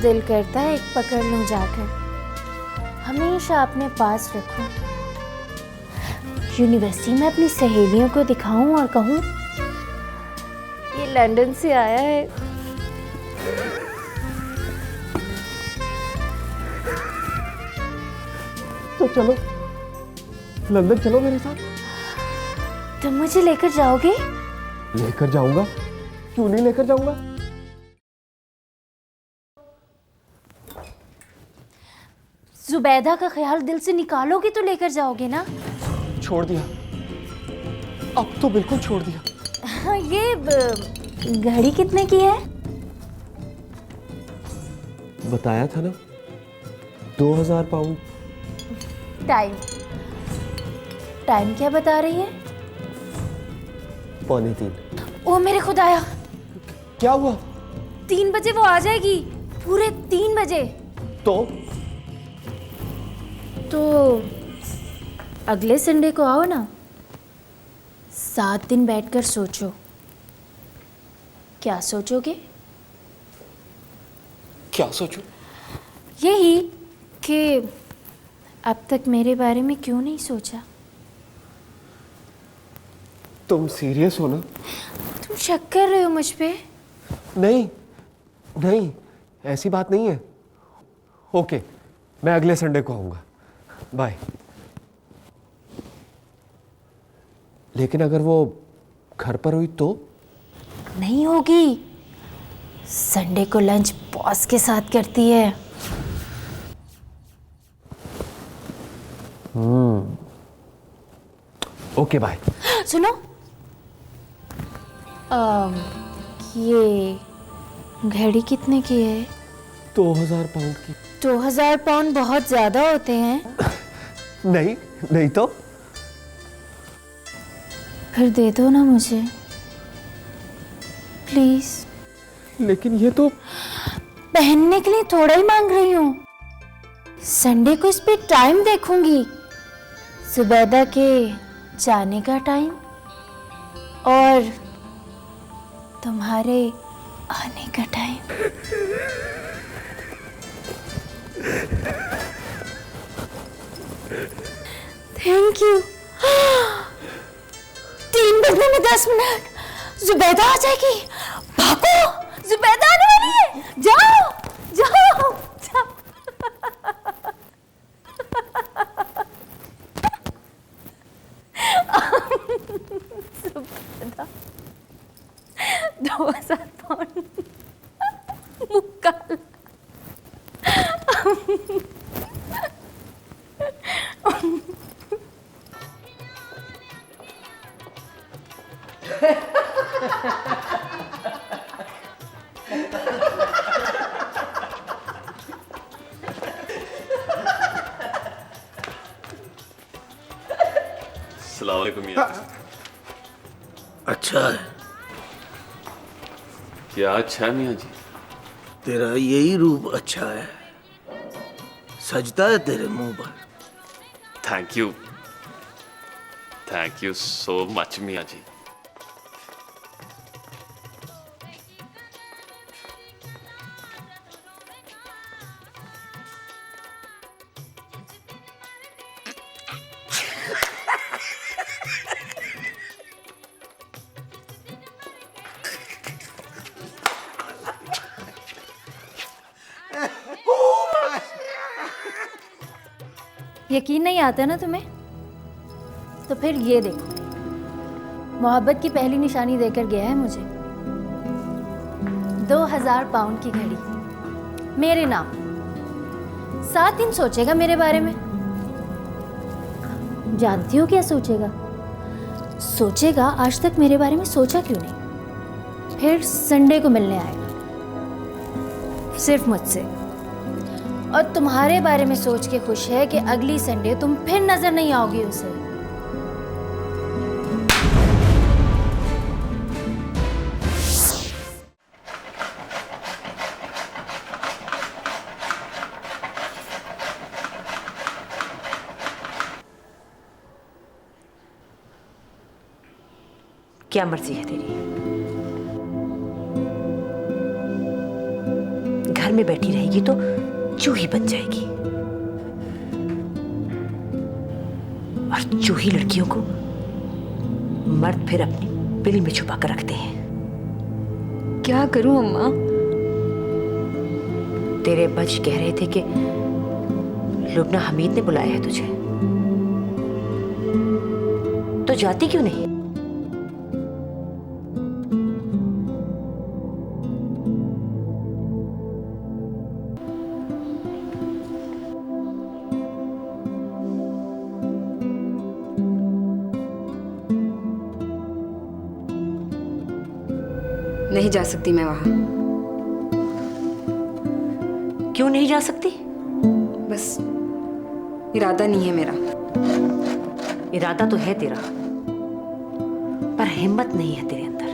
दिल करता है एक पकड़ लूं जाकर, हमेशा अपने पास रखूं, यूनिवर्सिटी में अपनी सहेलियों को दिखाऊं और कहूं ये लंदन से आया है। तो चलो, लंदन चलो मेरे साथ। तुम मुझे लेकर जाओगे? लेकर जाऊंगा, क्यों नहीं लेकर जाऊंगा। जुबैदा का ख्याल दिल से निकालोगे तो लेकर जाओगे ना? छोड़ दिया, अब तो बिल्कुल छोड़ दिया। हाँ, ये घड़ी कितने की है? बताया था ना, 2000 पाउंड। टाइम क्या बता रही है? 2:45। ओ मेरे खुदाया, क्या हुआ? 3 बजे वो आ जाएगी, पूरे 3 बजे। तो अगले संडे को आओ ना, 7 दिन बैठकर सोचो। क्या सोचोगे? क्या सोचूं? यही कि अब तक मेरे बारे में क्यों नहीं सोचा। तुम सीरियस हो ना? तुम शक कर रहे हो मुझ पे? नहीं नहीं, ऐसी बात नहीं है। ओके, मैं अगले संडे को आऊंगा। बाय। लेकिन अगर वो घर पर हुई तो? नहीं होगी। संडे को लंच बॉस के साथ करती है। Okay bye. सुनो, ये घड़ी कितने की है? 2000 पाउंड की। 2000 पाउंड बहुत ज्यादा होते हैं। नहीं नहीं तो? फिर दे दो ना मुझे, प्लीज। लेकिन ये तो पहनने के लिए थोड़ा ही मांग रही हूँ। संडे को इस पे टाइम देखूंगी, जुबैदा के जाने का टाइम और तुम्हारे आने का टाइम। Thank you. 3 बजने में 10 मिनट, जुबैदा आ जाएगी। भागो, जुबैदा आने वाली है। जाओ जाओ जाओ। जुबैदा 2000 पाउंड मुक्काल। अस्सलाम वालेकुम मियां। अच्छा है। क्या अच्छा है मियां जी? तेरा यही रूप अच्छा है, सजता है तेरे मुंह पर। थैंक यू सो मच मियां जी। यकीन नहीं आता ना तुम्हें? तो फिर ये देखो, मोहब्बत की पहली निशानी देकर गया है मुझे। 2000 पाउंड की घड़ी, मेरे नाम। 7 दिन सोचेगा मेरे बारे में। जानती हो क्या सोचेगा? सोचेगा आज तक मेरे बारे में सोचा क्यों नहीं। फिर संडे को मिलने आएगा, सिर्फ मुझसे। और तुम्हारे बारे में सोच के खुश है कि अगली संडे तुम फिर नजर नहीं आओगी उसे। क्या मर्जी है तेरी? घर में बैठी रहेगी तो चूही बन जाएगी। और चूही लड़कियों को मर्द फिर अपनी बिल में छुपा कर रखते हैं। क्या करूं अम्मा? तेरे बज कह रहे थे कि लुबना हमीद ने बुलाया है तुझे, तो जाती क्यों नहीं? नहीं जा सकती मैं वहां। क्यों नहीं जा सकती? बस इरादा नहीं है मेरा। इरादा तो है तेरा, पर हिम्मत नहीं है तेरे अंदर।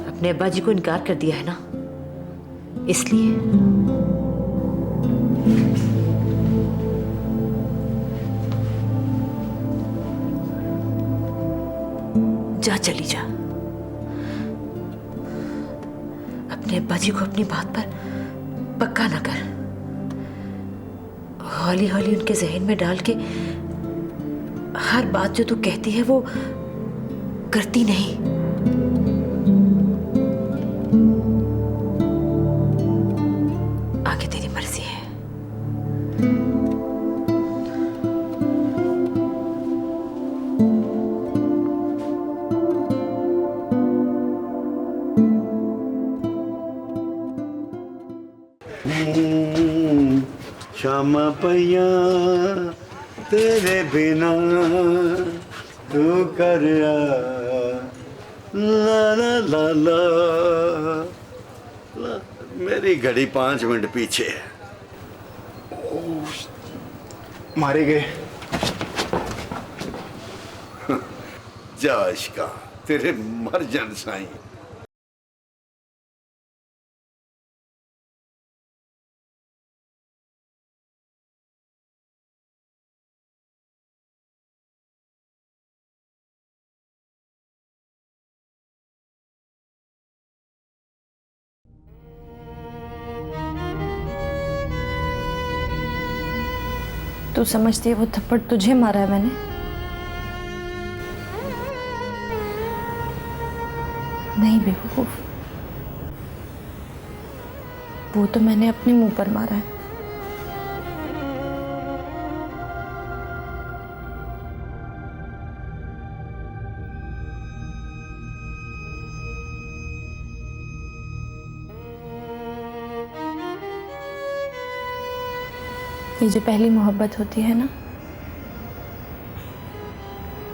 अपने अब्बा जी को इनकार कर दिया है ना, इसलिए। जा, चली जा। अपने अब्बा जी को अपनी बात पर पक्का न कर। हौली हौली उनके जहन में डाल के हर बात जो तू कहती है वो करती नहीं। आगे तेरी मर्जी है। रामा पैया तेरे बिना तू कर ला ला ला ला ला। मेरी घड़ी 5 मिनट पीछे है। मारे गए। जा इश्का तेरे मर जान साईं। तू समझती है वो थप्पड़ तुझे मारा है मैंने? नहीं बेवकूफ, वो तो मैंने अपने मुंह पर मारा है। ये जो पहली मोहब्बत होती है ना,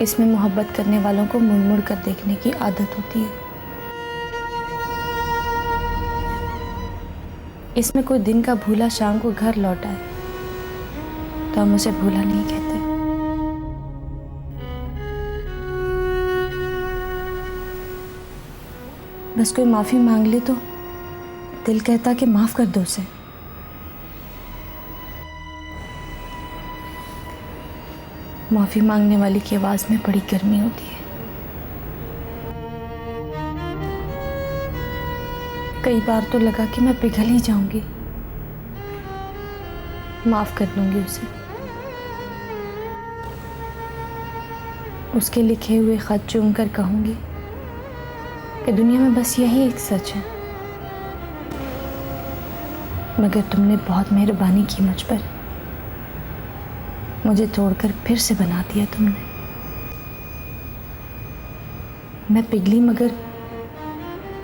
इसमें मोहब्बत करने वालों को मुड़ मुड़ कर देखने की आदत होती है। इसमें कोई दिन का भूला शाम को घर लौट आए तो हम उसे भूला नहीं कहते। बस कोई माफी मांग ले तो दिल कहता कि माफ कर दो उसे। माफी मांगने वाली की आवाज में बड़ी गर्मी होती है। कई बार तो लगा कि मैं पिघल ही जाऊंगी। माफ कर दूंगी उसे। उसके लिखे हुए खत चूम कर कहूंगी कि दुनिया में बस यही एक सच है, मगर तुमने बहुत मेहरबानी की मुझ पर। मुझे तोड़कर फिर से बना दिया तुमने। मैं पिघली मगर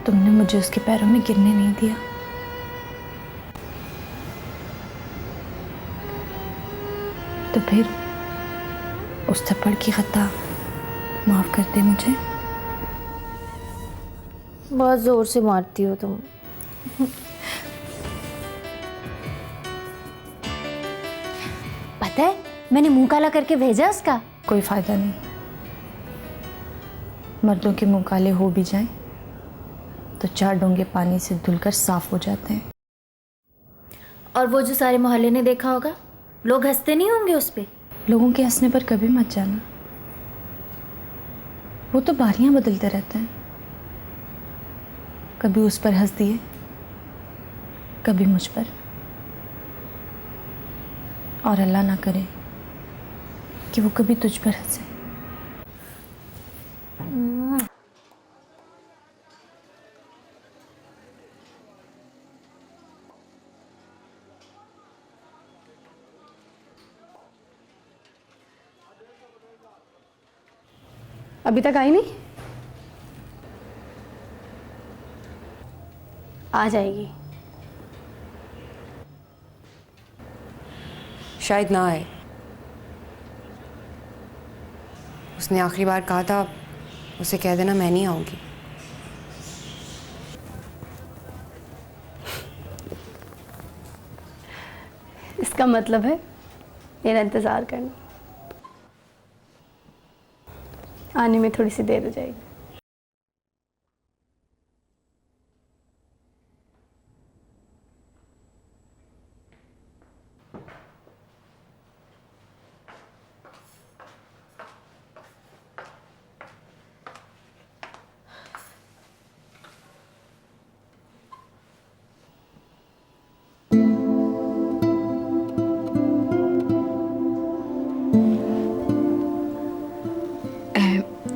तुमने मुझे उसके पैरों में गिरने नहीं दिया। तो फिर उस थप्पड़ की खता माफ कर दे मुझे। बहुत जोर से मारती हो तुम। पता है मैंने मुंह काला करके भेजा उसका। कोई फायदा नहीं। मर्दों के मुंह काले हो भी जाएं तो 4 डोंगे पानी से धुलकर साफ हो जाते हैं। और वो जो सारे मोहल्ले ने देखा होगा, लोग हंसते नहीं होंगे उस पे? लोगों के हंसने पर कभी मत जाना, वो तो बारियां बदलते रहते हैं। कभी उस पर हंस दिए, कभी मुझ पर। और अल्लाह ना करे कि वो कभी तुझ पर हंसे। अभी तक आई नहीं? आ जाएगी। शायद ना आए। उसने आखिरी बार कहा था उसे कह देना मैं नहीं आऊंगी। इसका मतलब है मेरा इंतज़ार करना। आने में थोड़ी सी देर हो जाएगी।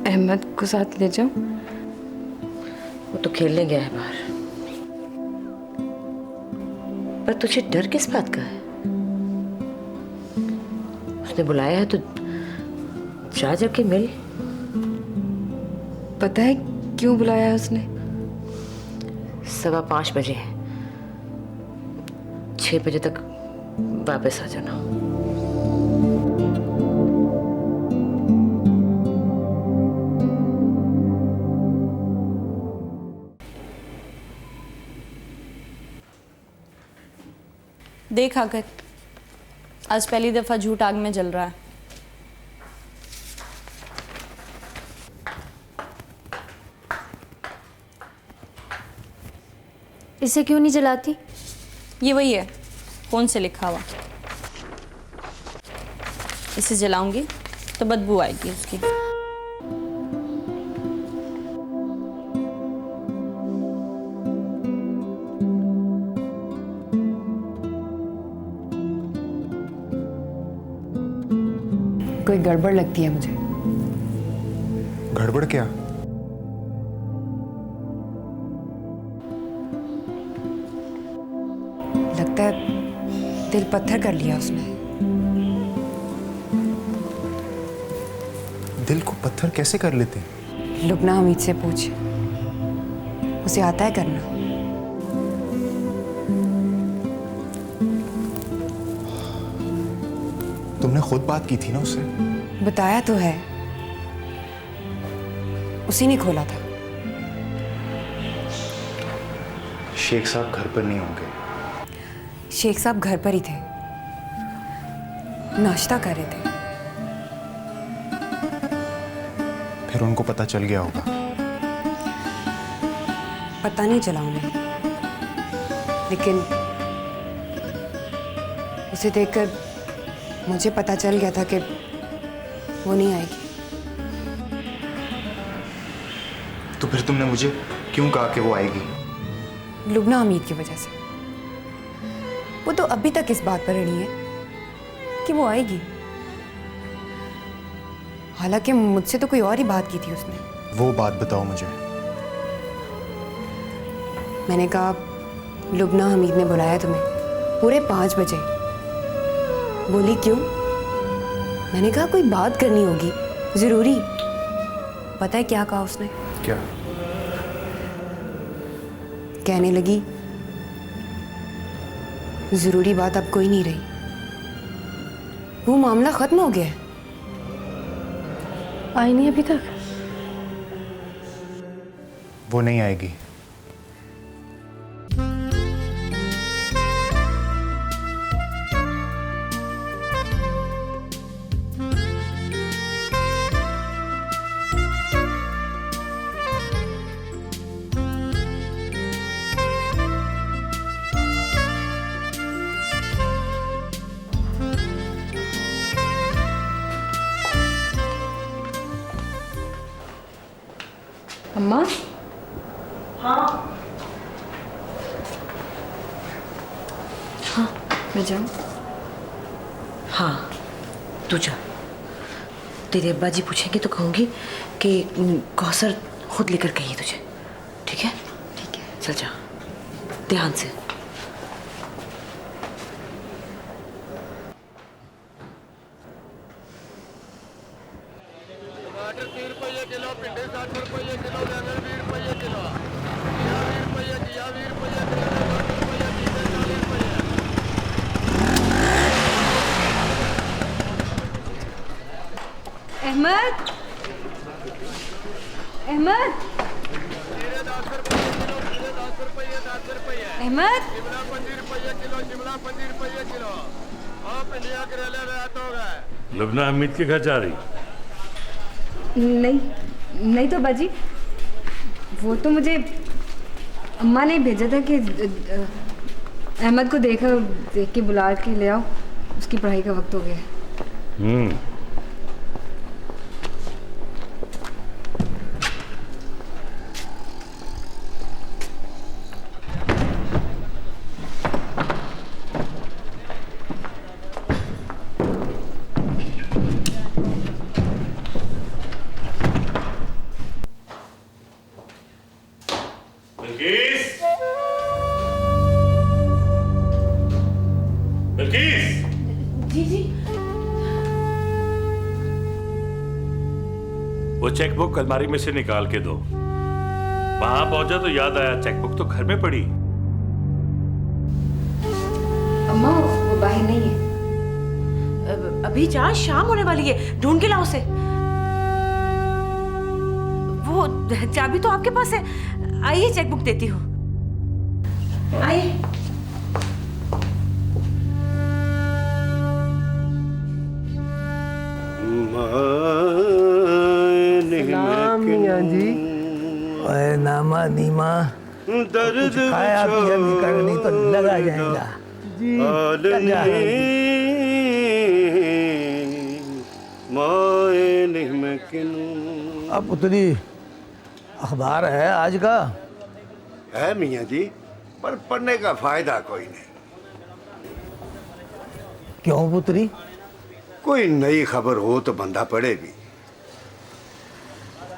अहमद को साथ ले जाओ। वो तो खेलने गया है बाहर। पर तुझे डर किस बात का है? उसने बुलाया है तो जा जाके मिल। पता है क्यों बुलाया है उसने? 5:15 बजे है। 6 बजे तक वापस आ जाना। देख आकर, आज पहली दफा झूठ आग में जल रहा है। इसे क्यों नहीं जलाती? ये वही है, फोन से लिखा हुआ। इसे जलाऊंगी तो बदबू आएगी उसकी। कोई गड़बड़ लगती है मुझे। गड़बड़ क्या? लगता है दिल पत्थर कर लिया उसने। दिल को पत्थर कैसे कर लेते? लुबना हमीद से पूछ, उसे आता है करना। तुमने खुद बात की थी ना उससे? बताया तो है, उसी ने खोला था। शेख साहब घर पर नहीं होंगे। शेख साहब घर पर ही थे, नाश्ता कर रहे थे। फिर उनको पता चल गया होगा। पता नहीं चला उन्हें, लेकिन उसे देखकर मुझे पता चल गया था कि वो नहीं आएगी। तो फिर तुमने मुझे क्यों कहा कि वो आएगी? लुबना हमीद की वजह से। वो तो अभी तक इस बात पर अड़ी है कि वो आएगी, हालांकि मुझसे तो कोई और ही बात की थी उसने। वो बात बताओ मुझे। मैंने कहा, लुबना हमीद ने बुलाया तुम्हें पूरे 5 बजे। बोली क्यों? मैंने कहा कोई बात करनी होगी, जरूरी। पता है क्या कहा उसने? क्या? कहने लगी, जरूरी बात अब कोई नहीं रही, वो मामला खत्म हो गया है। आई नहीं अभी तक? वो नहीं आएगी। अम्मा? हाँ हाँ, मैं जाऊँ? हाँ, तू जा। तेरे अब्बा जी पूछेंगे तो कहूँगी कि कौसर खुद लेकर गई है तुझे। ठीक है? ठीक है, चल जा, ध्यान से। अहमद, अहमद, अहमद, लुबना हमीद के घर जा रही? नहीं नहीं तो बाजी, वो तो मुझे अम्मा ने भेजा था कि अहमद को देख के बुला के ले आओ, उसकी पढ़ाई का वक्त हो गया है। वो चेकबुक अलमारी में से निकाल के दो। वहां पहुंचा तो याद आया चेकबुक तो घर में पड़ी। अम्मा वो बाहर नहीं है। अभी जा, शाम होने वाली है, ढूंढ के लाओ उसे। वो चाबी तो आपके पास है। आइए चेकबुक देती हूँ। आइए। सलाम मियां जी। ओए नामा नीमा, दर्द खाया पिया निकलनी तो लगा जाएगा। जी अब पुतरी अखबार है आज का? है मियाँ जी, पर पढ़ने का फायदा कोई नहीं। क्यों पुतरी? कोई नई खबर हो तो बंदा पढ़े भी।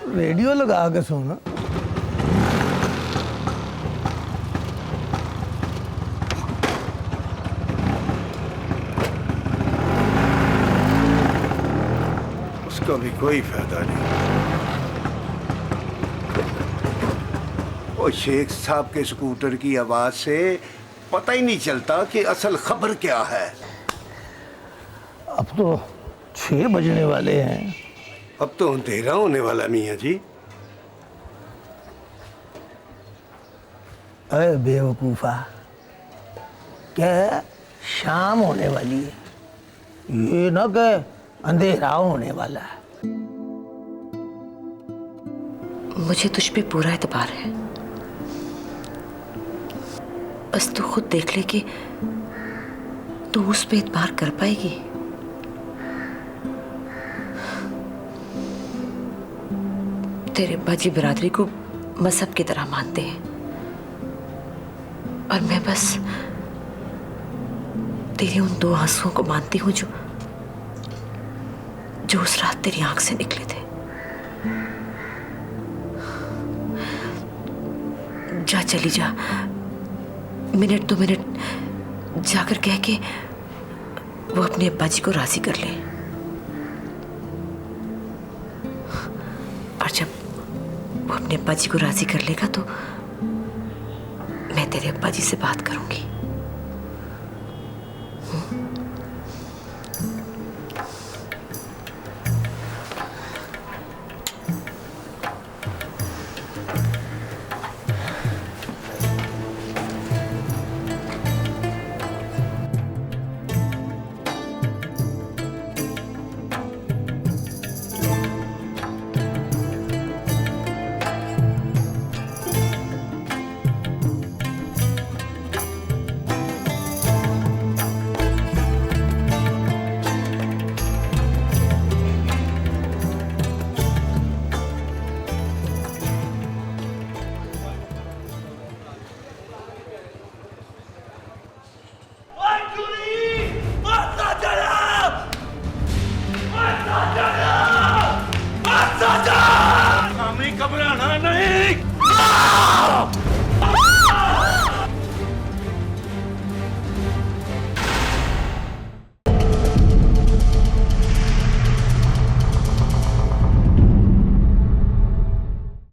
रेडियो लगा के सुन। उसका भी कोई फायदा नहीं। वो शेख साहब के स्कूटर की आवाज से पता ही नहीं चलता कि असल खबर क्या है। अब तो 6 बजने वाले हैं। अब तो अंधेरा होने वाला मियाँ जी। अरे बेवकूफा, क्या शाम होने वाली है? ये ना कि अंधेरा होने वाला है। मुझे तुझ पे पूरा एतबार है, बस तू खुद देख ले कि तू उस पे एतबार कर पाएगी। तेरे बाजी बिरादरी को मजहब की तरह मानते हैं और मैं बस तेरे उन 2 आंसुओं को मानती हूँ जो उस रात तेरी आंख से निकले थे। जा, चली जा, मिनट 2 मिनट जाकर कह के वो अपने अब्बा जी को राजी कर ले। और जब वो अपने अब्बा जी को राजी कर लेगा तो मैं तेरे अब्बा जी से बात करूंगी।